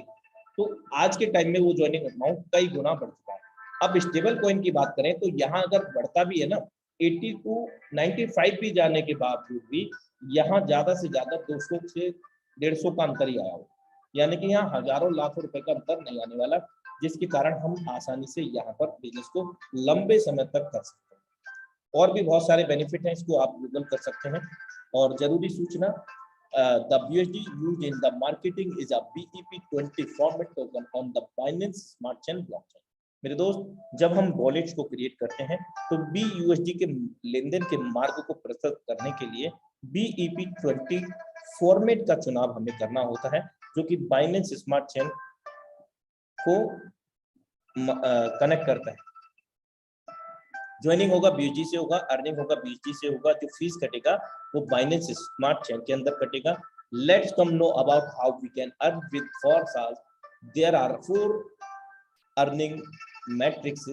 तो आज के टाइम में वो ज्वाइनिंग अमाउंट कई गुना बढ़ चुका है। अब स्टेबल कॉइन की बात करें तो यहाँ अगर बढ़ता भी है ना 80 टू 95 भी जाने के बावजूद भी यहाँ ज्यादा से ज्यादा 200 से 150 का अंतर ही आया हो, यानी कि यहाँ हजारों लाखों रुपए का अंतर नहीं आने वाला, जिसके कारण हम आसानी से यहाँ पर बिजनेस को लंबे समय तक कर सकते हैं। और भी बहुत सारे बेनिफिट हैं, इसको आप गूगल कर सकते हैं। और जरूरी सूचना, the BUSD used in the marketing is a BEP20 format token on the Binance Smart Chain blockchain। मेरे दोस्त, जब हम वॉलेट्स को क्रिएट करते हैं तो BUSD के लेन देन के मार्ग को प्रस्तुत करने के लिए BEP20 फॉर्मेट का चुनाव हमें करना होता है, जो कि बाइनेंस स्मार्ट चेन को कनेक्ट करता है। ज्वाइनिंग होगा BUSD से होगा, अर्निंग होगा BUSD से होगा, जो फीस कटेगा वो बाइनेंस स्मार्ट चेन के अंदर कटेगा। Let's come know about how we can earn with Forsage. There are 4 earning matrix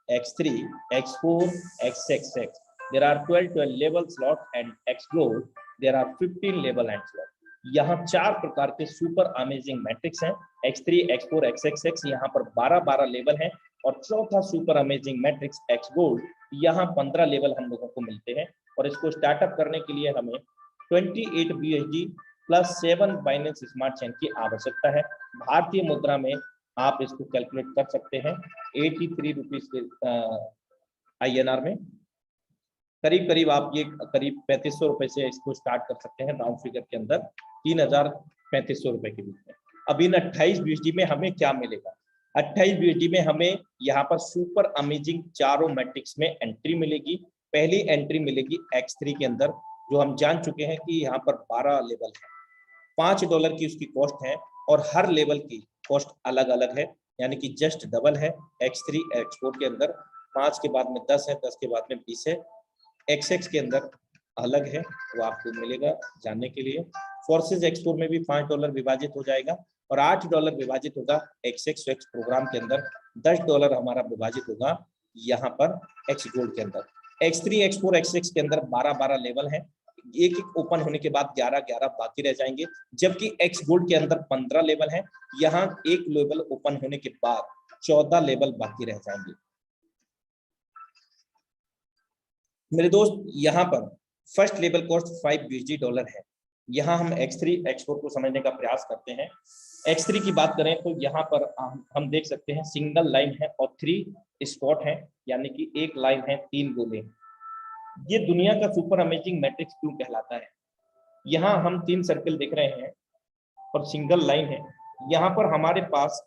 X3, X4, XXX। There are 12 level slot and X-Gold there are 15 level and slot। यहाँ 4 प्रकार के super amazing matrix हैं, X3, X4, XXX। यहाँ पर 12 level हैं और चौथा super amazing matrix X-Gold, यहाँ 15 लेवल हम लोगों को मिलते हैं। और इसको स्टार्टअप करने के लिए हमें 28 BUSD plus 7 Binance smart chain की आवश्यकता है। भारतीय मुद्रा में आप इसको कैलकुलेट कर सकते हैं 83 रुपीज के INR में, करीब करीब आप ये करीब 3500 रुपए से इसको स्टार्ट कर सकते हैं राउंड फिगर के अंदर, 3500 रुपए के बीच में। अब इन 28 BUSD में हमें क्या मिलेगा? 28 BUSD में हमें यहाँ पर सुपर अमेजिंग चारों मैट्रिक्स में एंट्री मिलेगी। पहली एंट्री मिलेगी X3 के अंदर, जो हम जान चुके हैं कि यहाँ पर 12 लेवल है, $5 की उसकी कॉस्ट है और हर लेवल की कॉस्ट अलग अलग है, यानी कि जस्ट डबल है। X3, X4 के अंदर 5 के बाद में 10 है, 10 के बाद में 20 है। XX के अंदर अलग है, वो आपको मिलेगा जानने के लिए। फोर्सेज एक्स4 में भी $5 विभाजित हो जाएगा और $8 विभाजित होगा एक्स प्रोग्राम के अंदर, $10 हमारा विभाजित होगा यहाँ पर एक्स गोल्ड के अंदर। X3, X4, X6 के अंदर 12-12 लेवल है, एक एक ओपन होने के बाद 11-11 बाकी रह जाएंगे, जबकि एक्स गोल्ड के अंदर 15 लेवल है, यहाँ एक लेवल ओपन होने के बाद 14 लेवल बाकी रह जाएंगे। मेरे दोस्त यहाँ पर फर्स्ट लेवल कॉस्ट $5 है। यहाँ हम X3, X4 को समझने का प्रयास करते हैं। X3 की बात करें तो यहाँ पर हम देख सकते हैं सिंगल लाइन है और 3 स्पॉट है, यानी कि एक लाइन है 3 गोले। ये दुनिया का सुपर अमेजिंग मैट्रिक्स क्यों कहलाता है? यहाँ हम 3 सर्कल देख रहे हैं और सिंगल लाइन है। यहाँ पर हमारे पास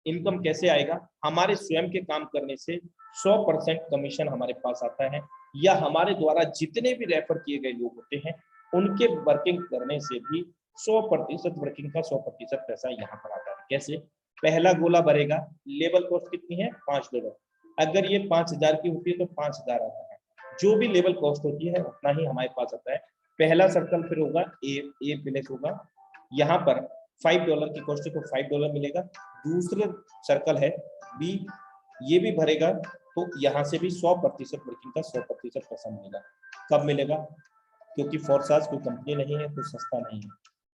इनकम कैसे आएगा? हमारे स्वयं के काम करने से 100% कमीशन हमारे पास आता है, या हमारे द्वारा जितने भी रेफर किए गए लोग होते हैं उनके वर्किंग करने से भी 100% वर्किंग का 100% पैसा यहाँ पर आता है। कैसे? पहला गोला भरेगा, लेवल कॉस्ट कितनी है? $5। अगर ये 5000 की होती है तो 5000 आता है। जो भी लेवल कॉस्ट होती है उतना ही हमारे पास आता है। पहला सर्कल फिर होगा ए प्लेस होगा, यहाँ पर $5 की कॉस्ट है तो $5 मिलेगा। दूसरे सर्कल है बी, ये भी भरेगा तो यहाँ से भी 100% वर्किंग का 100% पैसा मिलेगा। कब मिलेगा? क्योंकि फोर्साज कोई कंपनी नहीं है तो सस्ता नहीं है।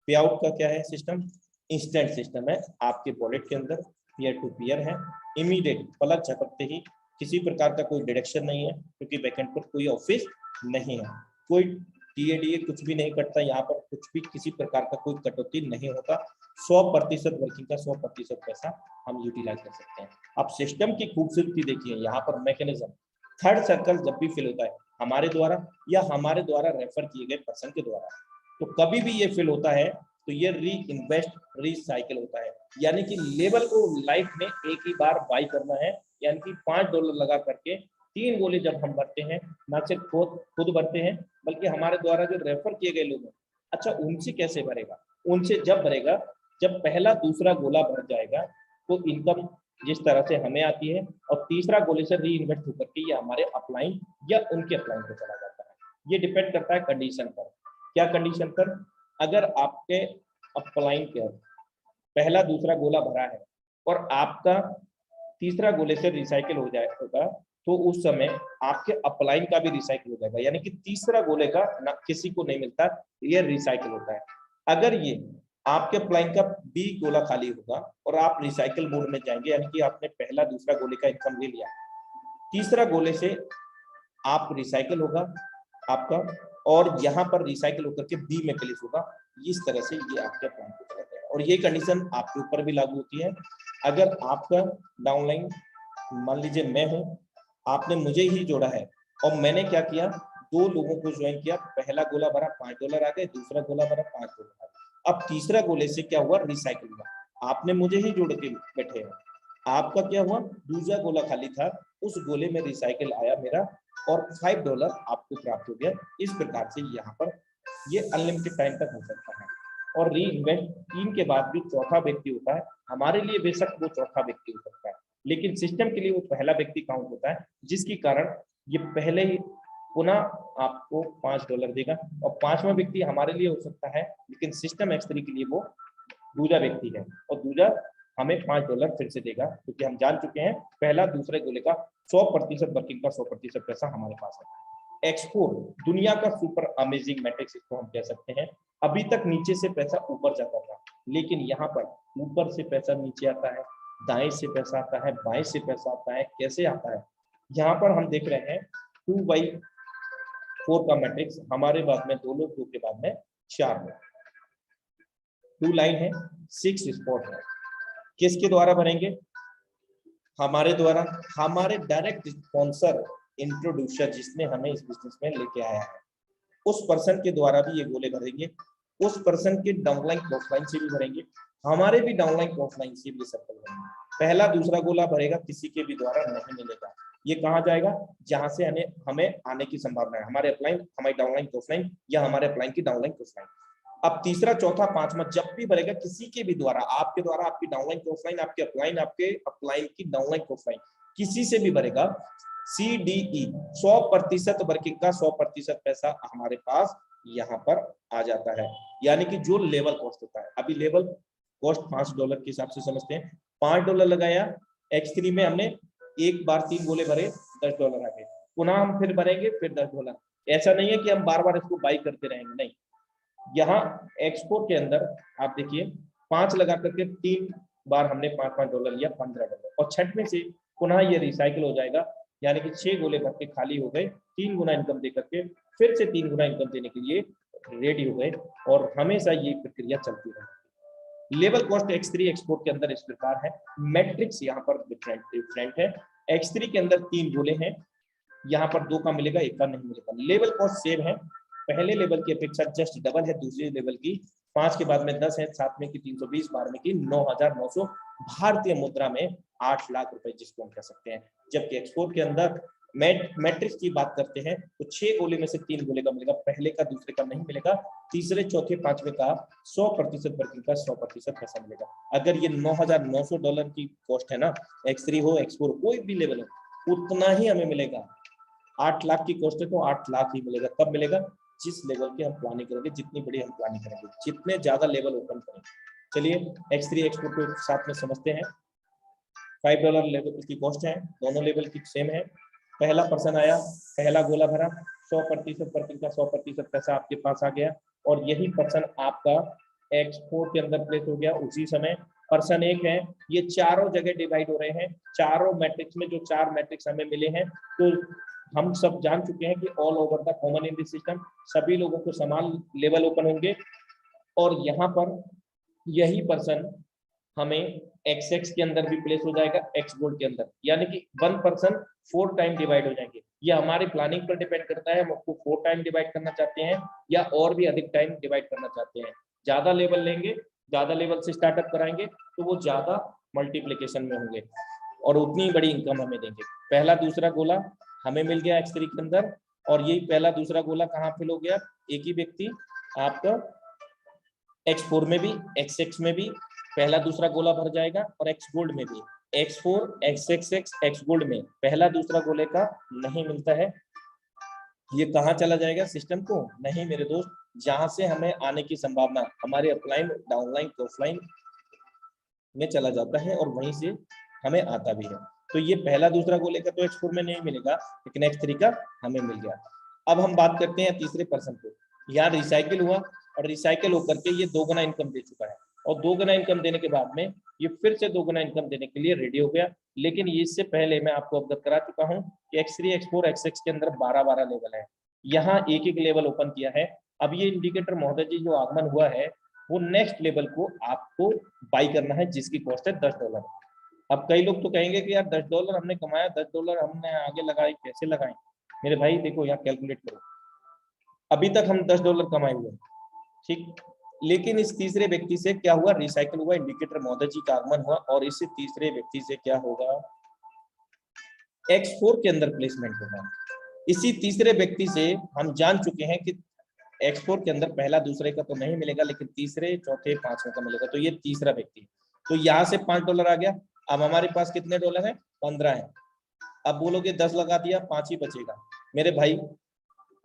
पे आउट का क्या है सिस्टम? इंस्टेंट सिस्टम है, आपके वॉलेट के अंदर पीयर टू पीयर है, इमीडिएट पलक झपकते ही, किसी प्रकार का कोई डिडक्शन नहीं है क्योंकि बैकएंड पर कोई ऑफिस नहीं है, कोई टीएडीए कुछ भी नहीं कटता, यहाँ पर कुछ भी किसी प्रकार का कोई कटौती नहीं होता। 100% वर्किंग का 100% पैसा हम यूटिलाइज कर सकते हैं। अब सिस्टम की खूबसूरती देखिए, यहाँ पर मैकेनिज्म, थर्ड सर्कल जब भी फिल होता है हमारे द्वारा या हमारे द्वारा रेफर किए गए पर्सन के द्वारा, तो कभी भी ये फिल होता है तो ये री इन्वेस्ट रिसाइकिल होता है, यानी कि लेवल को लाइफ में एक ही बार बाई करना है, यानी कि $5 लगा करके 3 गोले जब हम भरते हैं, ना सिर्फ खुद भरते हैं बल्कि हमारे द्वारा जो रेफर किए गए लोग हैं, अच्छा उनसे कैसे भरेगा? उनसे जब भरेगा जब पहला दूसरा गोला भर जाएगा तो इनकम जिस तरह से हमें आती है, और तीसरा गोले से री इन्वेस्ट होकर के ये हमारे अपलाइन या उनके अपलाइन पे चला जाता है। ये डिपेंड करता है कंडीशन पर। क्या कंडीशन पर? अगर आपके अपलाइन के पहला दूसरा गोला भरा है और आपका तीसरा गोले से रिसाइकिल हो जाएगा तो उस समय आपके अपलाइन का भी रिसाइकिल हो जाएगा, यानी कि तीसरा गोले का ना किसी को नहीं मिलता, ये रिसाइकिल होता है। अगर ये आपके अपलाइन का बी गोला खाली होगा और आप रिसाइकिल मोड में जाएंगे, यानी कि आपने पहला दूसरा गोले का इनकम ले लिया, तीसरा गोले से आप रिसाइकिल होगा आपका और यहाँ पर रिसाइकिल होकर के बी में प्लेस होगा। इस तरह से ये आपके अपलाइन को चलाते हैं और ये कंडीशन आपके ऊपर भी लागू होती है। अगर आपका डाउनलाइन, मान लीजिए मैं हूँ, आपने मुझे ही जोड़ा है और मैंने क्या किया, 2 लोगों को ज्वाइन किया, पहला गोला भरा $5 आ गए, दूसरा गोला भरा $5 आ गए। अब तीसरा गोले से क्या हुआ? रिसाइकिल हुआ। आपने मुझे ही जोड़ के बैठे हैं, आपका क्या हुआ? दूसरा गोला खाली था, उस गोले में रिसाइकिल आया मेरा और $5 आपको प्राप्त हो गया। इस प्रकार से यहाँ पर ये अनलिमिटेड टाइम तक हो सकता है। और री इन्वेस्ट 3 के बाद जो चौथा व्यक्ति होता है, हमारे लिए बेशक वो चौथा व्यक्ति हो सकता है, लेकिन सिस्टम के लिए वो पहला व्यक्ति काउंट होता है, जिसके कारण ये पहले ही पुनः आपको $5 देगा और 5वां व्यक्ति हमारे लिए हो सकता है, लेकिन सिस्टम X3 के लिए वो दूसरा व्यक्ति है और दूसरा हमें $5 फिर से देगा, क्योंकि हम जान चुके हैं पहला दूसरे गोले का 100% वर्किंग का 100% पैसा हमारे पास है। X4 दुनिया का सुपर अमेजिंग मैट्रिक्स इसको हम कह सकते हैं। अभी तक नीचे से पैसा ऊपर जाता था, लेकिन यहाँ पर ऊपर से पैसा नीचे आता है, दाएं से पैसा आता है, बाएं से पैसा आता है। कैसे आता है? यहाँ पर हम देख रहे हैं 2/4 का मैट्रिक्स, हमारे बाद में 2 लोग, 2 के बाद में 4 लोग, 2 लाइन है, 6 स्पॉट है। किसके द्वारा भरेंगे? हमारे द्वारा, हमारे डायरेक्ट स्पॉन्सर इंट्रोड्यूसर जिसने हमें इस बिजनेस में लेके आया है, उस पर्सन के द्वारा भी ये गोले भरेंगे, उस पर्सन के डाउनलाइन क्रॉसलाइन से भी भरेंगे, हमारे भी डाउनलाइन क्रॉसलाइन से भी सर्कल भरेंगे। पहला दूसरा गोला भरेगा, किसी के भी द्वारा नहीं मिलेगा। ये कहाँ जाएगा? जहां से हमें आने की संभावना है, हमारे अपलाइन, हमारी डाउनलाइन क्रॉसलाइन या हमारे अपलाइन की डाउनलाइन क्रॉसलाइन। अब तीसरा, चौथा, पांचवा जब भी भरेगा किसी के भी द्वारा, आपके द्वारा आपकी डाउनलाइन क्रॉसलाइन, आपके अपलाइन की डाउनलाइन क्रॉसलाइन, किसी से भी भरेगा, CDE 100% वर्किंग का 100% पैसा हमारे पास यहाँ पर आ जाता है, यानी कि जो लेवल कॉस्ट होता है। अभी लेवल कॉस्ट $5 के हिसाब से समझते हैं। $5 लगाया, X3 में हमने एक बार 3 गोले भरे, $10 आ गए, पुनः हम फिर भरेंगे, फिर $10। ऐसा नहीं है कि हम बार बार इसको बाई करते रहेंगे, नहीं। यहाँ X4 के अंदर आप देखिए 5 लगा करके 3 बार हमने $5 लिया, $15, और छठवें से पुनः ये रिसाइकिल हो जाएगा, यानी कि 6 गोले भर के खाली हो गए, 3 गुना इनकम दे करके फिर से 3 गुना इनकम देने के लिए रेडी हो गए, और हमेशा ये प्रक्रिया चलती रहेगी। लेवल कॉस्ट X3 X4 के अंदर इस प्रकार है। मैट्रिक्स यहाँ पर डिफरेंट है। X3 के अंदर 3 गोले हैं, यहाँ पर 2 का मिलेगा, 1 का नहीं मिलेगा। लेवल कॉस्ट सेम है, पहले लेवल की अपेक्षा जस्ट डबल है, दूसरे लेवल की 5 के बाद में 10 है, 7वें की 320, 12वें की 9,900 भारतीय मुद्रा में 8 लाख रुपए जिसको हम कह सकते हैं। जबकि X4 के अंदर मैट्रिक्स की बात करते हैं तो 6 गोले में से 3 गोले का मिलेगा, पहले का दूसरे का नहीं मिलेगा, तीसरे चौथे पांचवे का 100% वर्किंग का 100% पैसा मिलेगा। अगर ये $9,900 की कॉस्ट है ना, X3 हो X4 कोई भी लेवल हो, उतना ही हमें मिलेगा। 8 लाख की कॉस्ट है तो 8 लाख ही मिलेगा। कब मिलेगा? जिस लेवल की हम प्लानिंग करेंगे, जितनी बड़ी हम प्लानिंग करेंगे, जितने ज्यादा लेवल ओपन करेंगे। चलिए X3 X4 को साथ में समझते हैं। $5 लेवल की कॉस्ट है, दोनों लेवल की सेम है। पहला पर्सन आया, पहला गोला भरा, 100% वर्किंग का 100% पैसा आपके पास आ गया, और यही पर्सन आपका X4 के अंदर प्लेस हो गया उसी समय। पर्सन 1 है, ये चारों जगह डिवाइड हो रहे हैं, चारों मैट्रिक्स में जो 4 मैट्रिक्स हमें मिले हैं, तो हम सब जान चुके हैं कि all over the common in this system सभी लोगों को समान लेवल ओपन होंगे, और यहाँ पर यही पर्सन हमें XX के अंदर भी प्लेस हो जाएगा, X गोल्ड के अंदर, यानी कि 1 पर्सन 4 टाइम डिवाइड हो जाएंगे। ये हमारी प्लानिंग पर डिपेंड करता है, हम आपको 4 टाइम डिवाइड करना चाहते हैं या और भी अधिक टाइम डिवाइड करना चाहते हैं। ज्यादा लेवल लेंगे, ज्यादा लेवल से स्टार्टअप कराएंगे तो वो ज्यादा मल्टीप्लीकेशन में होंगे और उतनी बड़ी इनकम हमें देंगे। पहला दूसरा गोला हमें मिल गया X3 के अंदर, और यही पहला दूसरा गोला कहाँ फिल हो गया? एक ही व्यक्ति आपका X4 में भी XX में भी पहला दूसरा गोला भर जाएगा, और X गोल्ड में भी X4 XXX X गोल्ड में पहला दूसरा गोले का नहीं मिलता है। ये कहाँ चला जाएगा? सिस्टम को नहीं मेरे दोस्त, जहां से हमें आने की संभावना हमारे अपलाइन डाउनलाइन ऑफलाइन में चला जाता है, और वहीं से हमें आता भी है। तो ये पहला दूसरा गोले का तो X4 में नहीं मिलेगा, लेकिन X3 का हमें मिल गया। अब हम बात करते हैं तीसरे पर्सन को। यहाँ रिसाइकिल हुआ, और रिसाइकिल होकर के ये 2 गुना इनकम दे चुका है, और 2 गुना इनकम देने के बाद में ये फिर से 2 गुना इनकम देने के लिए रेडी हो गया। लेकिन इससे पहले मैं आपको अवगत करा चुका हूँ कि X3 X4 XX के अंदर 12 लेवल है, यहाँ एक एक लेवल ओपन किया है। अब ये इंडिकेटर महोदय जी जो आगमन हुआ है, वो नेक्स्ट लेवल को आपको बाई करना है, जिसकी कॉस्ट है $10। अब कई लोग तो कहेंगे कि यार $10 हमने कमाया, $10 हमने आगे लगाए, कैसे लगाए? मेरे भाई देखो यहाँ कैलकुलेट करो, अभी तक हम $10 कमाए हुए, ठीक, लेकिन इस तीसरे व्यक्ति से क्या हुआ? रिसाइकिल हुआ, इंडिकेटर महोदय जी का आगमन हुआ, और इस तीसरे व्यक्ति से क्या होगा? X4 के अंदर प्लेसमेंट होगा। इसी तीसरे व्यक्ति से हम जान चुके हैं कि X4 के अंदर पहला दूसरे का तो नहीं मिलेगा, लेकिन तीसरे चौथे पांचवें का मिलेगा। तो ये तीसरा व्यक्ति, तो यहाँ से $5 आ गया। अब हमारे पास कितने डॉलर है? 15 है। अब बोलोगे 10 लगा दिया, 5 ही बचेगा। मेरे भाई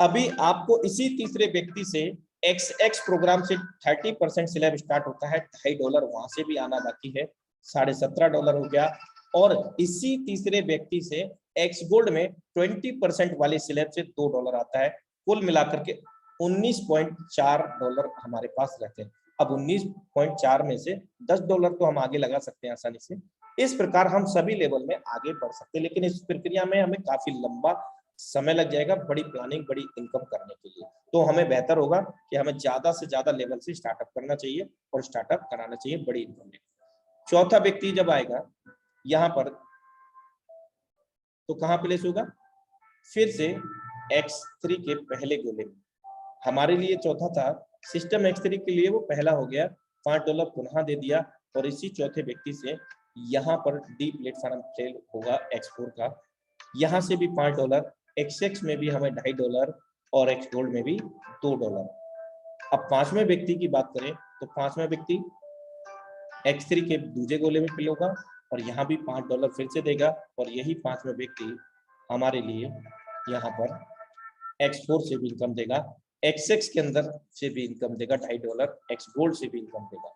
अभी आपको इसी तीसरे व्यक्ति से XX प्रोग्राम से 30% स्लैब स्टार्ट होता है, $2.5 वहां से भी आना बाकी है, $17.5 हो गया। और इसी तीसरे व्यक्ति से X गोल्ड में 20% वाले स्लैब से $2 आता है। कुल मिलाकर के $19.4 हमारे पास रहते हैं। अब 19.4 में से $10 तो हम आगे लगा सकते हैं आसानी से। इस प्रकार हम सभी लेवल में आगे बढ़ सकते हैं, लेकिन इस प्रक्रिया में हमें काफी लंबा समय लग जाएगा, बड़ी प्लानिंग बड़ी इनकम करने के लिए। तो हमें बेहतर होगा कि हमें ज्यादा से ज्यादा लेवल से स्टार्टअप करना चाहिए और स्टार्टअप कराना चाहिए बड़ी इनकम में। चौथा व्यक्ति जब आएगा यहाँ पर, तो कहाँ प्लेस होगा? फिर से X3 के पहले गोले में। हमारे लिए चौथा था, सिस्टम X3 के लिए वो पहला हो गया, $5 पुनः दे दिया, और इसी चौथे व्यक्ति से यहाँ पर डी प्लेटफॉर्म सेल होगा X4 का, यहाँ से भी $5, XX में भी हमें $2.5 और X गोल्ड में भी $2। अब पांचवें व्यक्ति की बात करें तो पांचवें व्यक्ति X3 के दूसरे गोले में फिल होगा, और यहाँ भी $5 फिर से देगा, और यही पांचवें व्यक्ति हमारे लिए यहाँ पर X4 से भी इनकम देगा, एक्सएक्स के अंदर से भी इनकम देगा $2.5, एक्स गोल्ड से भी इनकम देगा।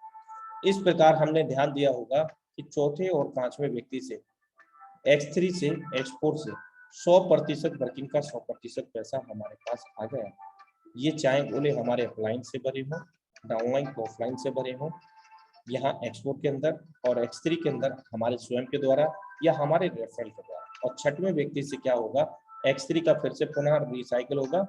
इस प्रकार हमने ध्यान दिया होगा कि चौथे और पांचवें व्यक्ति से X3 से X4 से 100% वर्किंग का 100% पैसा हमारे पास आ गया। ये चाहे गोले हमारे अपलाइन से भरे हों, डाउनलाइन ऑफलाइन से भरे हों, यहाँ X4 के अंदर और X3 के अंदर हमारे स्वयं के द्वारा या हमारे रेफरल के द्वारा। और छठवें व्यक्ति से क्या होगा, X3 का फिर से पुनः रिसाइकिल होगा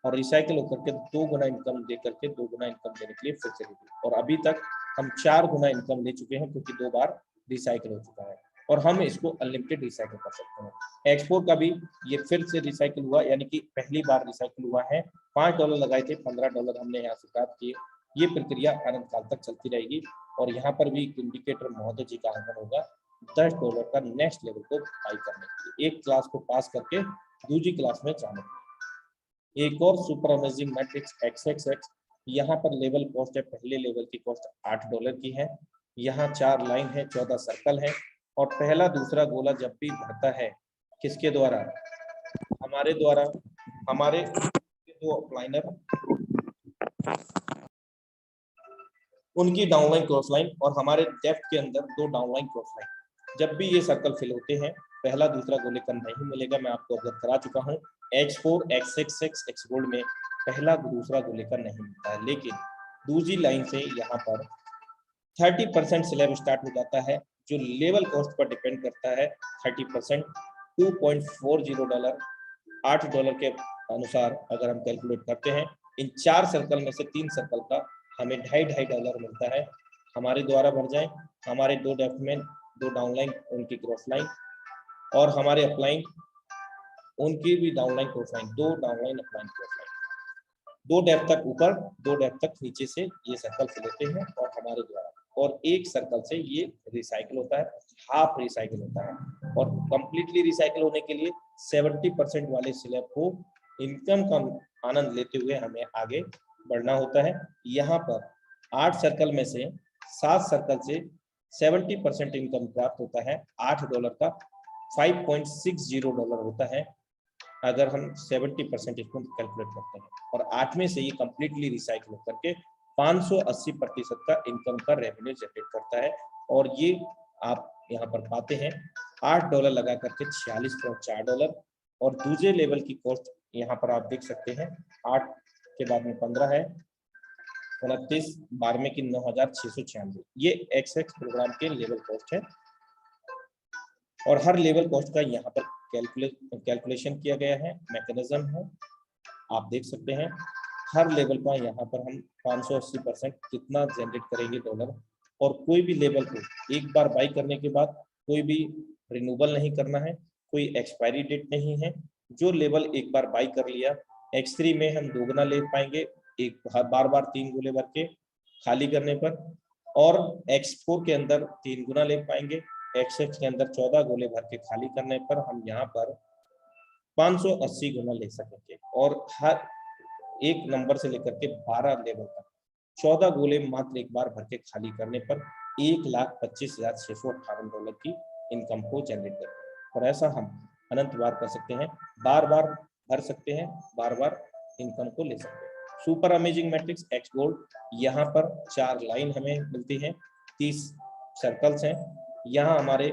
और रिसाइकिल होकर के 2 गुना इनकम दे करके 2 गुना इनकम देने के लिए फिर से और अभी तक हम 4 गुना इनकम ले चुके हैं क्योंकि 2 बार रिसाइकिल हो चुका है और हम इसको अनलिमिटेड रिसाइकिल कर सकते हैं। X4 का भी ये फिर से रिसाइकिल हुआ, यानी कि पहली बार रिसाइकिल हुआ है। $5 लगाए थे, $15 हमने यहाँ से प्राप्त किए। ये प्रक्रिया अनंत काल तक चलती रहेगी और यहाँ पर भी इंडिकेटर महोदय जी का आगमन होगा $10 का नेक्स्ट लेवल को बाई करने के लिए, एक क्लास को पास करके दूसरी क्लास में जाने के लिए। एक और सुपर अमेजिंग मैट्रिक्स XXX, यहाँ पर लेवल कॉस्ट है, पहले लेवल की कॉस्ट $8 की है। यहाँ 4 लाइन है, 14 सर्कल है और पहला दूसरा गोला जब भी भरता है किसके द्वारा, हमारे द्वारा, हमारे दो अपलाइनर उनकी डाउनलाइन क्रॉस लाइन और हमारे डेप्थ के अंदर 2 डाउनलाइन क्रॉस लाइन, जब भी ये सर्कल फिल होते हैं पहला दूसरा गोले का नहीं मिलेगा। मैं आपको अवगत करा चुका हूँ, X4 X66 X गोल्ड में पहला दूसरा गोले का नहीं मिलता है, लेकिन दूसरी लाइन से यहाँ पर 30% स्लैब स्टार्ट हो जाता है जो लेवल कॉस्ट पर डिपेंड करता है। 30% $2.40, $8 के अनुसार अगर हम कैलकुलेट करते हैं, इन 4 सर्कल में से 3 सर्कल का हमें $2.5 मिलता है। हमारे द्वारा भर जाए, हमारे 2 डेप्थ में 2 डाउनलाइन उनकी क्रॉस लाइन और हमारे अपलाइन उनकी भी downline cross line, 2 downline upline cross line, 2 depth तक ऊपर 2 डेप्थ तक नीचे से ये सर्कल फिल होते हैं और हमारे द्वारा, और एक सर्कल से ये रिसाइकिल होता है, हाफ रिसाइकिल होता है। और कंप्लीटली रिसाइकिल होने के लिए 70% वाले स्लैब को इनकम का आनंद लेते हुए हमें आगे बढ़ना होता है। यहाँ पर 8 सर्कल में से 7 सर्कल से 70% इनकम प्राप्त होता है। $8 का $5.60 होता है अगर हम 70% इसको कैलकुलेट करते हैं, और 8 में से ये कंप्लीटली रिसाइकिल करके 580% का इनकम का रेवेन्यू जनरेट करता है। और ये आप यहाँ पर पाते हैं $8 लगा करके $46.4, और दूसरे लेवल की कॉस्ट यहाँ पर आप देख सकते हैं 8 के बाद में 15 है, 29, 12 की 9,696, ये XX प्रोग्राम के लेवल कॉस्ट है। और हर लेवल कॉस्ट का यहाँ पर कैलकुलेशन किया गया है, मैकेनिज्म है, आप देख सकते हैं। हर लेवल का यहाँ पर हम 580% कितना जनरेट करेंगे डॉलर, और कोई भी लेवल को एक बार बाई करने के बाद कोई भी रिन्यूअल नहीं करना है, कोई एक्सपायरी डेट नहीं है। जो लेवल एक बार बाई कर लिया, X3 में हम 2 गुना ले पाएंगे एक बार 3 गोले भर के खाली करने पर, और X4 के अंदर 3 गुना ले पाएंगे, XX के अंदर 14 गोले भर के खाली करने पर हम यहाँ पर 580 गुना ले सकेंगे। और हर एक नंबर से लेकर के 12 लेवल तक 14 गोले मात्र एक बार भर के खाली करने पर $1,25,658 की इनकम को जनरेट करते हैं। और ऐसा हम अनंत बार कर सकते हैं, बार बार भर सकते हैं, बार बार इनकम को ले सकते हैं। Super amazing matrix X gold, यहाँ पर 4 लाइन हमें मिलती हैं, 30 सर्कल्स हैं। यहाँ हमारे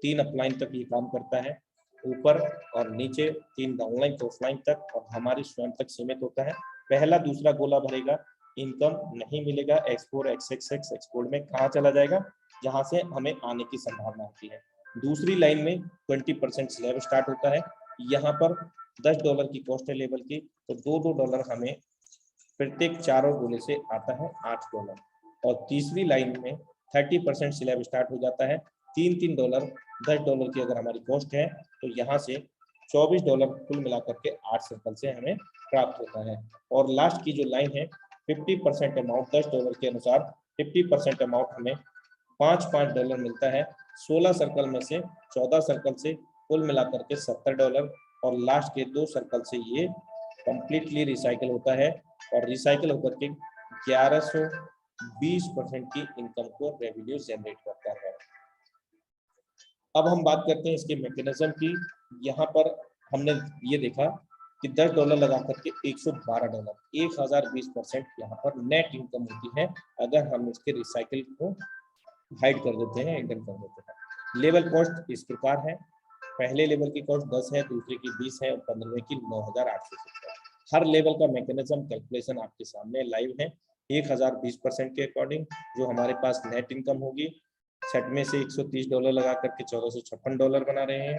3 अपलाइन तक ये काम करता है, ऊपर और नीचे 3 डाउनलाइन क्रॉसलाइन तक, और हमारी स्वयं तक सीमित होता है। पहला दूसरा गोला भरेगा, इनकम नहीं मिलेगा। X4 XXX X गोल्ड में कहाँ चला जाएगा, जहाँ से हमें आने की संभावना होती है। दूसरी लाइन में 20% स्लैब स्टार्ट होता है, यहाँ पर $10 की कॉस्ट है लेवल की, तो $2 हमें प्रत्येक चारों गोले से आता है $8। और तीसरी लाइन में 30% स्लैब स्टार्ट हो जाता है, $3 $10 की अगर हमारी कॉस्ट है, तो यहाँ से $24 कुल मिलाकर के 8 सर्कल से हमें प्राप्त होता है। और लास्ट की जो लाइन है 50% अमाउंट, $10 के अनुसार 50% अमाउंट हमें $5 मिलता है। 16 सर्कल में से 14 सर्कल से कुल मिलाकर के $70, और लास्ट के 2 सर्कल से ये कंप्लीटली रिसाइकिल होता है, और रिसाइकिल होकर के 1120% की इनकम को रेवेन्यू जनरेट करता है। अब हम बात करते हैं इसके मैकेनिज्म की। यहाँ पर हमने ये देखा कि $10 लगा करके $112, 1020% यहाँ पर नेट इनकम होती है अगर हम इसके रिसाइकिल को हाइड कर देते हैं, एकदम कर देते हैं। लेवल कॉस्ट इस प्रकार है, पहले लेवल की कॉस्ट 10 है, दूसरे की 20 है और 15वें की 9,870 है। हर लेवल का मैकेनिज्म कैलकुलेशन आपके सामने लाइव है। 1020% के अकॉर्डिंग जो हमारे पास नेट इनकम होगी, सेट में से $130 लगा करके $1456 बना रहे हैं।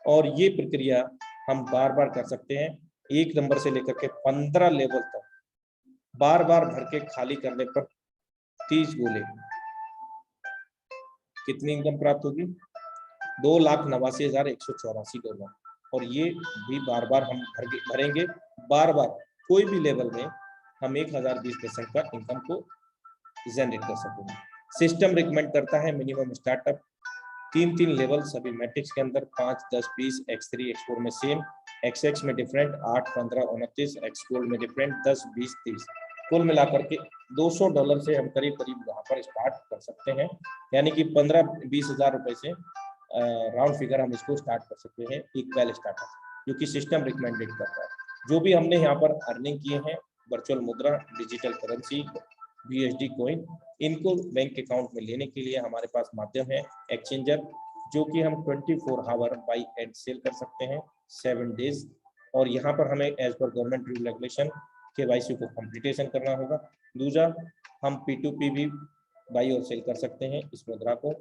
और ये प्रक्रिया हम बार बार कर सकते हैं, 1 नंबर से लेकर के 15 लेवल तक बार बार भर के खाली करने पर 30 गोले कितनी इनकम प्राप्त होगी? $2,89,184। और ये भी बार बार हम भरेंगे, बार बार कोई भी लेवल में हम 1020% का इनकम को जनरेट कर सकेंगे। सिस्टम रिकमेंड करता है मिनिमम स्टार्टअप 3 लेवल सभी मैट्रिक्स के अंदर 5, 10, 20, X3, X4 में सेम, XX में डिफरेंट 8, 15, 29, X गोल्ड में डिफरेंट 10, 20, 30। कुल मिलाकर के $200 से हम करीब करीब वहां पर स्टार्ट कर सकते हैं, यानी कि 15-20 हजार रुपए से राउंड फिगर हम इसको स्टार्ट कर सकते हैं, एक पहले स्टार्टअप जो कि सिस्टम रिकमेंडेड करता है। जो भी हमने यहाँ पर अर्निंग किए हैं, वर्चुअल मुद्रा, डिजिटल करेंसी, BSD कॉइन, इनको बैंक अकाउंट में लेने के लिए हमारे पास माध्यम है एक्सचेंजर, जो कि हम 24 आवर बाई एंड सेल कर सकते हैं 7 डेज। और यहाँ पर हमें एज पर गवर्नमेंट रूल रेगुलेशन KYC को कंप्लीटेशन करना होगा। दूसरा, हम P2P भी बाई और सेल कर सकते हैं इस मुद्रा को,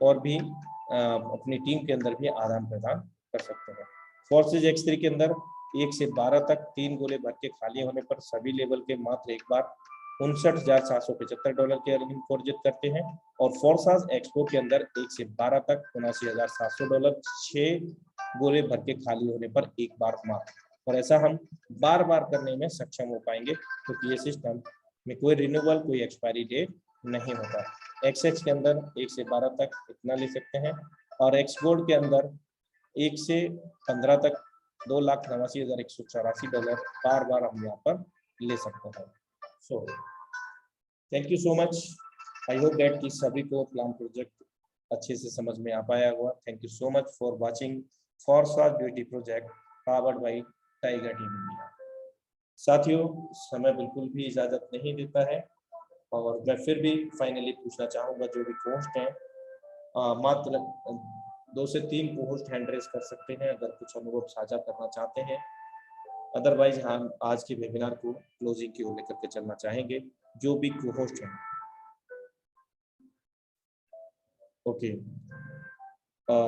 और भी अपनी टीम के अंदर भी आदान प्रदान कर सकते हैं। फोर्सेज X3 के अंदर 1 से 12 तक 3 गोले भर के खाली होने पर सभी लेवल के मात्र एक बार $59,775 के अर्निंग को अर्जित करते हैं। और फोर्साज X4 के अंदर 1 से 12 तक $79,700 6 गोले भर के खाली होने पर एक बार मात्र। और ऐसा हम बार बार करने में सक्षम हो पाएंगे, क्योंकि ये सिस्टम में कोई रिन्यूअल, कोई एक्सपायरी डेट नहीं होता। XX के अंदर 1 से 12 तक इतना ले सकते हैं, और X गोल्ड के अंदर 1 से 15 तक $2,89,184 बार बार हम यहाँ पर ले सकते हैं। सो thank you so much. I hope that कि सभी को प्लान प्रोजेक्ट अच्छे से समझ में आ पाया हुआ। Thank you so much for watching Forsage beauty project powered by Tiger team India. साथियों, समय बिल्कुल भी इजाजत नहीं देता है, और मैं फिर भी फाइनली पूछना चाहूँगा, जो भी पोस्ट हैं मात्र 2 से 3 पोस्ट हैंड रेस कर सकते हैं अगर कुछ अनुभव साझा करना चाहते हैं। अदरवाइज हम आज के वेबिनार को क्लोजिंग की ओर लेकर के चलना चाहेंगे। जो भी को-होस्ट हैं, ओके,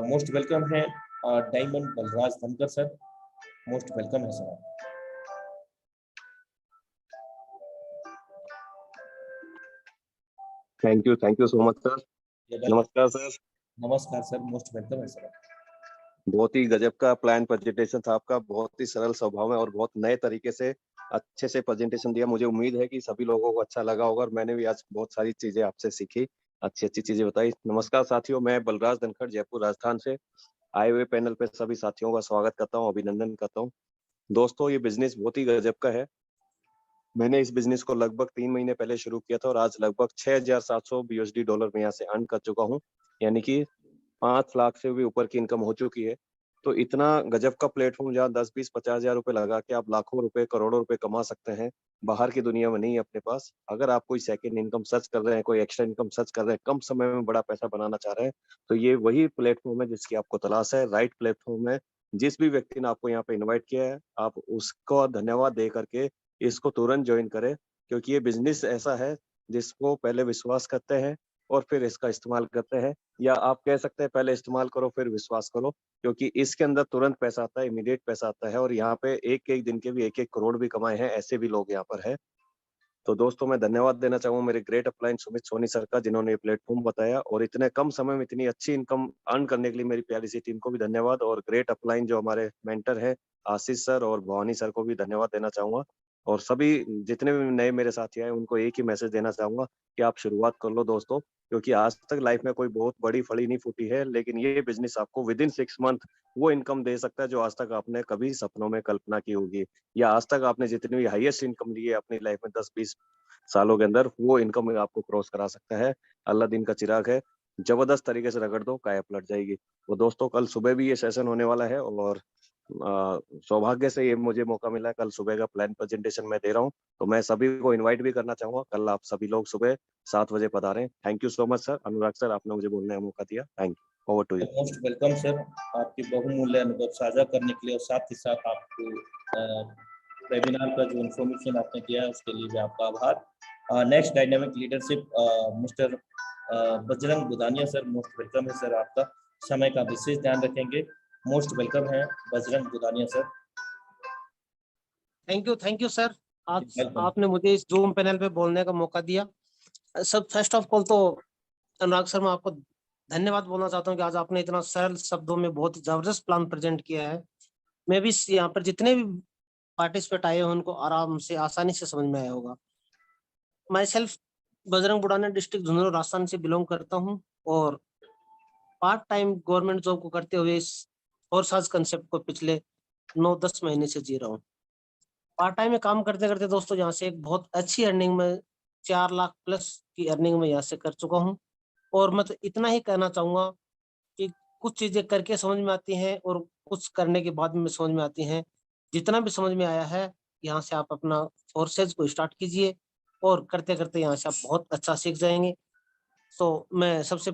मोस्ट वेलकम है डायमंड बलराज धनकर सर, मोस्ट वेलकम है sir. Thank you so much sir. नमस्कार सर। नमस्कार सर, मोस्ट वेलकम है सर। बहुत ही गजब का प्लान प्रेजेंटेशन था आपका, बहुत ही सरल स्वभाव में और बहुत नए तरीके से अच्छे से प्रेजेंटेशन दिया। मुझे उम्मीद है कि सभी लोगों को अच्छा लगा होगा, और मैंने भी आज बहुत सारी चीजें आपसे सीखी, अच्छी अच्छी चीजें बताई। नमस्कार साथियों, मैं बलराज धनखड़ जयपुर राजस्थान से आए हुए पैनल पे सभी साथियों का स्वागत करता हूँ, अभिनंदन करता हूँ। दोस्तों, ये बिजनेस बहुत ही गजब का है। मैंने इस बिजनेस को लगभग 3 महीने पहले शुरू किया था, और आज लगभग $6,700 USD में यहाँ से अर्न कर चुका हूँ, यानी कि 5 लाख से भी ऊपर की इनकम हो चुकी है। तो इतना गजब का प्लेटफॉर्म, जहाँ 10, 20, 50 हजार रुपए लगा के आप लाखों रुपए, करोड़ों रुपए कमा सकते हैं, बाहर की दुनिया में नहीं है अपने पास। अगर आप कोई सेकंड इनकम सर्च कर रहे हैं, कोई एक्स्ट्रा इनकम सर्च कर रहे हैं, कम समय में बड़ा पैसा बनाना चाह रहे हैं, तो ये वही प्लेटफॉर्म है जिसकी आपको तलाश है, राइट प्लेटफॉर्म है। जिस भी व्यक्ति ने आपको यहाँ पे इन्वाइट किया है, आप उसको धन्यवाद दे करके इसको तुरंत ज्वाइन करें, क्योंकि ये बिजनेस ऐसा है जिसको पहले विश्वास करते हैं और फिर इसका इस्तेमाल करते हैं, या आप कह सकते हैं पहले इस्तेमाल करो फिर विश्वास करो, क्योंकि इसके अंदर तुरंत पैसा आता है, इमीडिएट पैसा आता है। और यहाँ पे एक एक दिन के भी 1-1 करोड़ भी कमाए हैं, ऐसे भी लोग यहाँ पर है। तो दोस्तों, मैं धन्यवाद देना चाहूंगा मेरे great upline Sumit Soni sir का, जिन्होंने ये प्लेटफॉर्म बताया, और इतने कम समय में इतनी अच्छी इनकम अर्न करने के लिए मेरी प्यारी सी टीम को भी धन्यवाद। और ग्रेट अपलाइन जो हमारे मेंटर है आशीष सर और भवानी सर को भी धन्यवाद देना चाहूंगा। और सभी जितने भी नए मेरे साथी आए उनको एक ही मैसेज देना चाहूंगा कि आप शुरुआत कर लो दोस्तों, क्योंकि आज तक लाइफ में कोई बहुत बड़ी फड़ी नहीं फूटी है, लेकिन ये बिजनेस आपको विदिन 6 मंथ वो इनकम दे सकता है जो आज तक आपने कभी सपनों में कल्पना की होगी, या आज तक आपने जितनी भी हाईएस्ट इनकम ली है अपनी लाइफ में 10-20 सालों के अंदर, वो इनकम आपको क्रॉस करा सकता है। अल्लाह दिन का चिराग है, जबरदस्त तरीके से रगड़ दो, काया पलट जाएगी। तो दोस्तों, कल सुबह भी ये सेशन होने वाला है, और सौभाग्य से ये मुझे मौका मिला है। कल सुबह का प्लान प्रेजेंटेशन मैं दे रहा हूँ, तो मैं सभी को इनवाइट भी करना चाहूंगा। कल आप सभी लोग सुबह 7 बजे पधारें। Thank you so much sir. Anurag sir, आपने मुझे बोलने का मौका दिया। Thank you. Over to you. Most welcome sir, आपकी बहुमूल्य अनुभव साझा करने के लिए और साथ ही साथ आपको वेबिनार का जो इन्फॉर्मेशन आपने दिया है उसके लिए भी आपका आभार। Next dynamic leadership mister Bajrang Budania sir, most welcome है सर। आपका समय का विशेष ध्यान रखेंगे। मोस्ट वेलकम है Bajrang Budania sir. Thank you sir. आज वेलकम। आपने मुझे इस जूम पैनल पे बोलने का मौका दिया। सब फर्स्ट ऑफ ऑल तो अनुराग सर, मैं आपको धन्यवाद बोलना चाहता हूँ कि आज आपने इतना सरल शब्दों में बहुत ही जबरदस्त प्लान प्रेजेंट किया है। मैं भी यहाँ पर जितने भी पार्टिसिपेट आए हैं उनको आराम से आसानी से समझ में आया होगा। मैं सेल्फ बजरंग बुडाना डिस्ट्रिक्ट झुंझुनू राजस्थान से बिलोंग करता हूँ और पार्ट टाइम गवर्नमेंट जॉब को करते हुए इस फोरसाज कंसेप्ट को पिछले 9-10 महीने से जी रहा हूँ। पार्ट टाइम में काम करते करते दोस्तों यहाँ से एक बहुत अच्छी अर्निंग में 4 लाख प्लस की अर्निंग में यहाँ से कर चुका हूँ। और मैं तो इतना ही कहना चाहूंगा कि कुछ चीजें करके समझ में आती हैं और कुछ करने के बाद में समझ में आती हैं। जितना भी समझ में आया है यहाँ से आप अपना फोर्सेज को स्टार्ट कीजिए और करते करते यहाँ से आप बहुत अच्छा सीख जाएंगे। तो मैं सबसे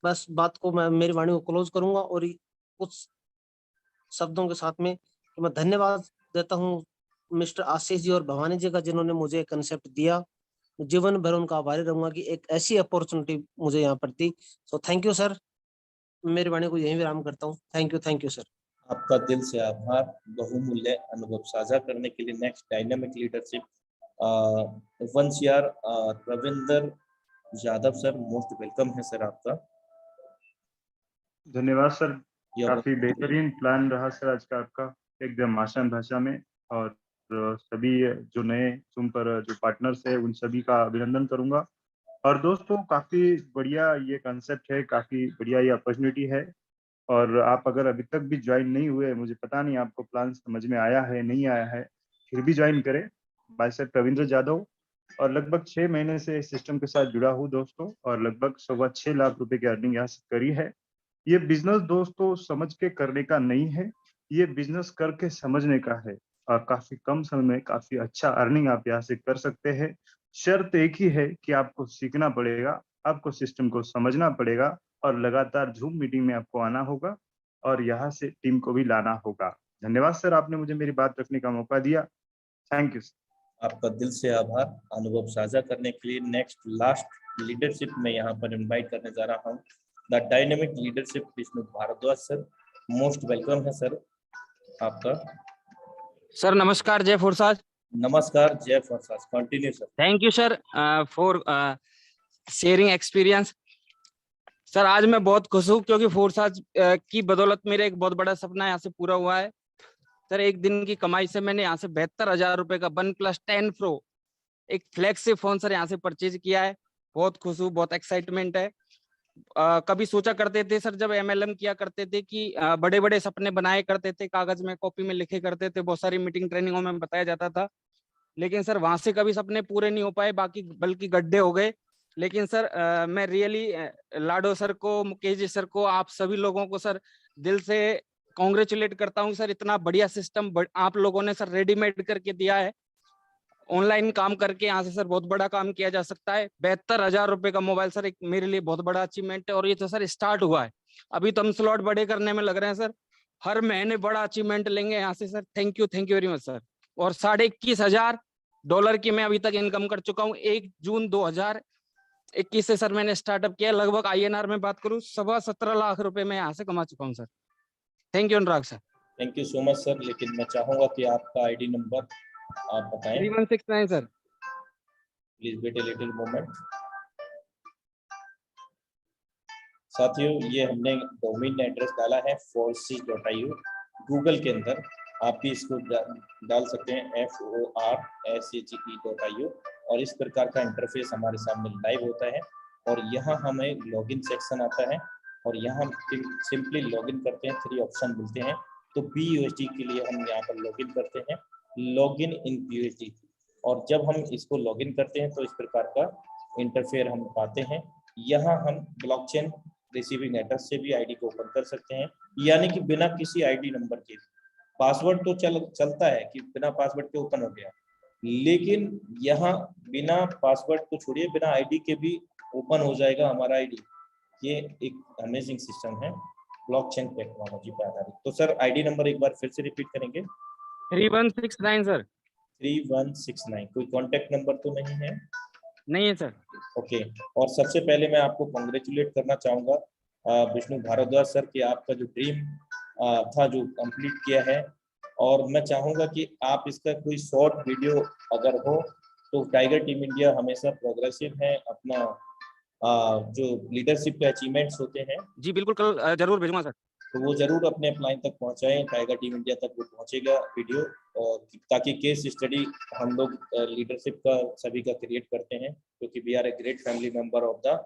बस बात को मैं मेरी वाणी को क्लोज करूंगा और कुछ शब्दों के साथ में कि मैं धन्यवाद देता हूँ मिस्टर आशीष जी और भवानी जी का, जिन्होंने मुझे कंसेप्ट दिया। जीवन भर उनका आभारी रहूंगा कि एक ऐसी अपॉर्चुनिटी मुझे यहाँ पर दी। So thank you sir. मेरी वाणी को यहीं विराम करता हूँ। Thank you sir. आपका दिल से आभार बहुमूल्य अनुभव साझा करने के लिए। Next dynamic leadership Vanshiyar Ravinder Yadav sir, most welcome है सर आपका। धन्यवाद सर। यह काफी बेहतरीन प्लान रहा सर आज का आपका, एकदम आसान भाषा में। और सभी जो नए जूम पर जो पार्टनर्स है उन सभी का अभिनंदन करूंगा। और दोस्तों, काफी बढ़िया ये कंसेप्ट है, काफी बढ़िया ये अपॉर्चुनिटी है। और आप अगर अभी तक भी ज्वाइन नहीं हुए, मुझे पता नहीं आपको प्लान समझ में आया है नहीं आया है, फिर भी ज्वाइन करें। भाई सर रविंद्र यादव, और लगभग 6 महीने से इस सिस्टम के साथ जुड़ा हूँ दोस्तों, और लगभग 6.25 लाख रुपए की अर्निंग यहाँ से करी है। ये बिजनेस दोस्तों समझ के करने का नहीं है, ये बिजनेस करके समझने का है। और काफी कम समय में काफी अच्छा अर्निंग आप यहाँ से कर सकते हैं। शर्त एक ही है कि आपको सीखना पड़ेगा, आपको सिस्टम को समझना पड़ेगा और लगातार जूम मीटिंग में आपको आना होगा और यहाँ से टीम को भी लाना होगा। धन्यवाद सर, आपने मुझे मेरी बात रखने का मौका दिया। Thank you sir. आपका दिल से आभार अनुभव साझा करने के लिए। नेक्स्ट लास्ट लीडरशिप में यहाँ पर इनवाइट करने जा रहा हूँ the dynamic leadership Vishnu Bhardwaj sir, most welcome है सर आपका। सर नमस्कार, जय फोरसाज। नमस्कार, जय Forsage. Continue sir. Thank you sir for sharing experience. Sir आज मैं बहुत खुश हूँ क्योंकि फोरसाज की बदौलत मेरा एक बहुत बड़ा सपना यहाँ से पूरा हुआ है। सर एक दिन की कमाई से मैंने यहाँ से 72,000 रुपए का OnePlus 10 Pro एक फ्लैगशिप फोन सर यहाँ से परचेज किया है। बहुत खुश हूँ, बहुत एक्साइटमेंट है। कभी सोचा करते थे सर, जब MLM किया करते थे कि बड़े बड़े सपने बनाए करते थे, कागज में कॉपी में लिखे करते थे, बहुत सारी मीटिंग ट्रेनिंगों में बताया जाता था, लेकिन सर वहां से कभी सपने पूरे नहीं हो पाए, बाकी बल्कि गड्ढे हो गए। लेकिन सर मैं रियली लाडो सर को, मुकेश जी सर को, आप सभी लोगों को सर दिल से कॉन्ग्रेचुलेट करता हूँ सर। इतना बढ़िया सिस्टम आप लोगों ने सर रेडीमेड करके दिया है। ऑनलाइन काम करके यहाँ से सर बहुत बड़ा काम किया जा सकता है। 72,000 रुपए का मोबाइल सर एक मेरे लिए बहुत बड़ा अचीवमेंट है। और ये तो सर स्टार्ट हुआ है, अभी तो हम स्लॉट बड़े करने में लग रहे हैं सर। हर महीने बड़ा अचीवमेंट लेंगे यहाँ से sir. Thank you very much sir. और $21,500 की मैं अभी तक इनकम कर चुका हूँ। 1 जून 2021 से सर मैंने स्टार्टअप किया। लगभग INR में बात करूँ 17.25 लाख रुपए मैं यहाँ से कमा चुका हूँ sir. Thank you Anurag sir. Thank you so much sir. लेकिन मैं चाहूंगा कि आपका ID नंबर आप बताएं। 3169 sir. Please wait a little moment. साथियों, ये हमने डोमेन एड्रेस डाला है forces.io। गूगल के अंदर आप भी इसको डाल सकते हैं forces.io और इस प्रकार का इंटरफेस हमारे सामने लाइव होता है। और यहाँ हमें लॉगिन सेक्शन आता है और यहाँ हम सिंपली लॉगिन करते हैं। 3 ऑप्शन मिलते हैं। तो BUSD के लिए हम यहाँ पर लॉगिन करते हैं, लॉगिन इन BUSD। और जब हम इसको लॉगिन करते हैं तो इस प्रकार का इंटरफेयर हम पाते हैं। यहाँ हम ब्लॉकचेन रिसीविंग एड्रेस से भी आईडी को ओपन कर सकते हैं, यानी कि बिना किसी आईडी नंबर के। पासवर्ड तो चलता है कि बिना पासवर्ड के ओपन हो गया, लेकिन यहाँ बिना पासवर्ड को छोड़िए, बिना आईडी के भी ओपन हो जाएगा हमारा आईडी। ये एक अमेजिंग सिस्टम है ब्लॉकचेन टेक्नोलॉजी पर आधारित। तो सर आईडी नंबर एक बार फिर से रिपीट करेंगे। 3169 सर। 3169। कोई कॉन्टेक्ट नंबर तो नहीं है? नहीं है सर। ओके। और सबसे पहले मैं आपको कॉन्ग्रेचुलेट करना चाहूँगा विष्णु भारद्वाज सर कि आपका जो ड्रीम था जो कंप्लीट किया है। और मैं चाहूँगा कि आप इसका कोई शॉर्ट वीडियो अगर हो तो टाइगर टीम इंडिया हमेशा प्रोग्रेसिव है, अपना जो लीडरशिप के अचीवमेंट्स होते हैं जी बिल्कुल, कल जरूर भेजूंगा सर। तो वो जरूर अपने अपलाइन तक पहुंचाएं, टाइगर टीम इंडिया तक वो पहुंचेगा वीडियो, और ताकि केस स्टडी हम लोग लीडरशिप का सभी का क्रिएट करते हैं, क्योंकि we are a great family member of the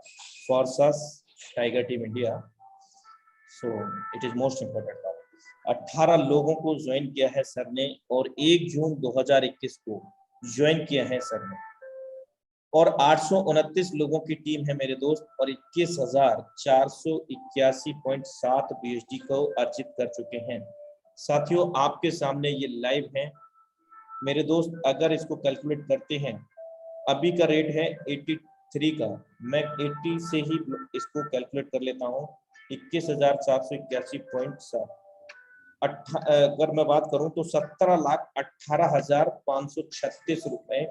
Forsage tiger team India, so it is most important. 18 लोगों को ज्वाइन किया है सर ने, और 1 जून 2021 को ज्वाइन किया है सर ने, और 829 लोगों की टीम है मेरे दोस्त, और 21,481.7 BSD को अर्जित कर चुके हैं। साथियों आपके सामने ये लाइव है मेरे दोस्त। अगर इसको कैलकुलेट करते हैं, अभी का रेट है 83 का, मैं 80 से ही इसको कैलकुलेट कर लेता हूँ। 21,481.7 अगर मैं बात करूं तो 17,18,536 रुपए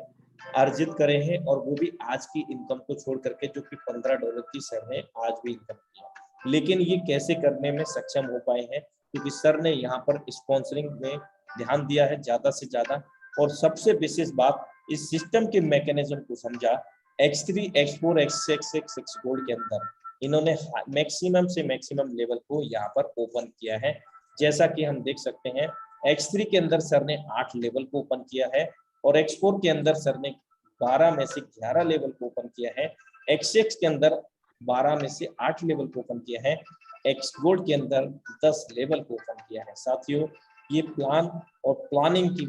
अर्जित करे हैं, और वो भी आज की इनकम को छोड़ करके, जो कि $15 की सर ने आज भी इनकम किया। लेकिन ये कैसे करने में सक्षम हो पाए हैं, क्योंकि सर ने यहाँ पर स्पॉन्सरिंग में ध्यान दिया है ज्यादा से ज्यादा। और सबसे विशेष बात, इस सिस्टम के मैकेनिज्म को समझा। X3, X4, X6, X gold के अंदर इन्होंने मैक्सिमम से मैक्सिमम लेवल को यहाँ पर ओपन किया है। जैसा कि हम देख सकते हैं, X3 के अंदर सर ने 8 लेवल को ओपन किया है, और X4 के अंदर सर ने 12 में से 11 लेवल को ओपन किया है। X6 के अंदर 12 में से 8 लेवल को ओपन किया है। X गोल्ड के अंदर 10 लेवल को ओपन किया है। साथियों ये प्लान और प्लानिंग की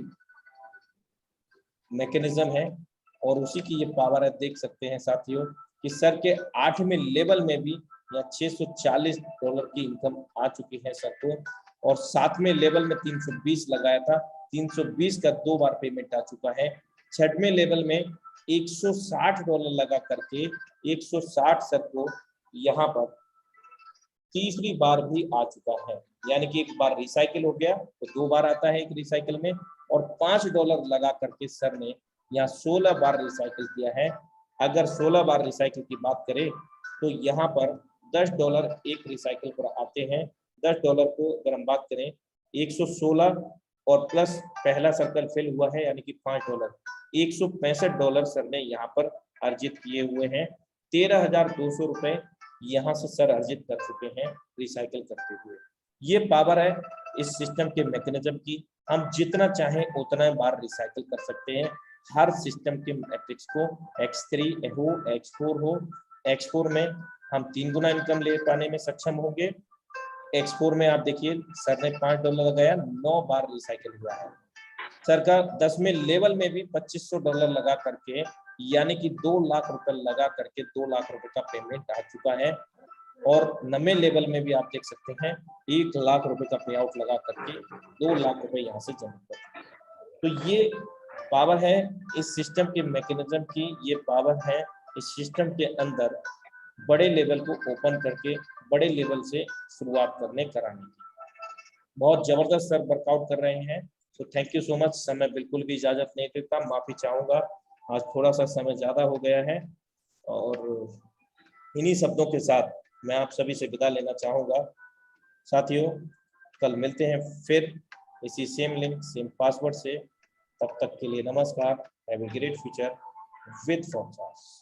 मैकेनिज्म है, और उसी की ये पावर है। देख सकते हैं साथियों कि सर के 8वें लेवल में भी यहाँ $640 की इनकम आ चुकी है सर को, और 7वें लेवल में 320 लगाया था, 320 का 2 बार पेमेंट आ चुका है। 6वें लेवल में $160 लगा करके 160 सर को यहाँ पर तीसरी बार भी आ चुका है, यानी कि एक बार रिसाइकिल हो गया तो 2 बार आता है एक रिसाइकिल में, और $5 लगा करके सर ने यहाँ 16 बार रिसाइकिल किया है। अगर 16 बार रिसाइकिल की बात करें तो यहाँ पर $10 एक रिसाइकिल पर आते हैं। $10 को अगर हम बात करें 116 और प्लस पहला सर्कल फेल हुआ है, यानी कि $5, $165 सर ने यहाँ पर अर्जित किए हुए हैं। 13,200 रुपए यहाँ से सर अर्जित कर चुके हैं रिसाइकिल करते हुए। ये पावर है इस सिस्टम के मैकेनिज्म की। हम जितना चाहें उतना बार रिसाइकिल कर सकते हैं हर सिस्टम के मैट्रिक्स को। X3 हो, X4 हो, X4 में हम 3 गुना इनकम ले पाने में सक्षम होंगे। X4 में आप देखिए सर ने $5 लगाया, 9 बार रिसाइकिल हुआ है। सर का 10वें लेवल में भी $2,500 लगा करके, यानी कि 2 लाख रुपए लगा करके 2 लाख रुपए का पेमेंट आ चुका है। और 9वें लेवल में भी आप देख सकते हैं 1 लाख रुपए का पे आउट लगा करके 2 लाख रुपए यहाँ से जमा कर। तो ये पावर है इस सिस्टम के मैकेनिज्म की, ये पावर है इस सिस्टम के अंदर बड़े लेवल को ओपन करके बड़े लेवल से शुरुआत कराने की। बहुत जबरदस्त सर वर्कआउट कर रहे हैं। तो थैंक यू सो मच। समय बिल्कुल भी इजाजत नहीं देता, माफी चाहूंगा, आज थोड़ा सा समय ज्यादा हो गया है। और इन्हीं शब्दों के साथ मैं आप सभी से विदा लेना चाहूंगा। साथियों कल मिलते हैं फिर इसी सेम लिंक सेम पासवर्ड से। तब तक के लिए नमस्कार। Have a great future with forces.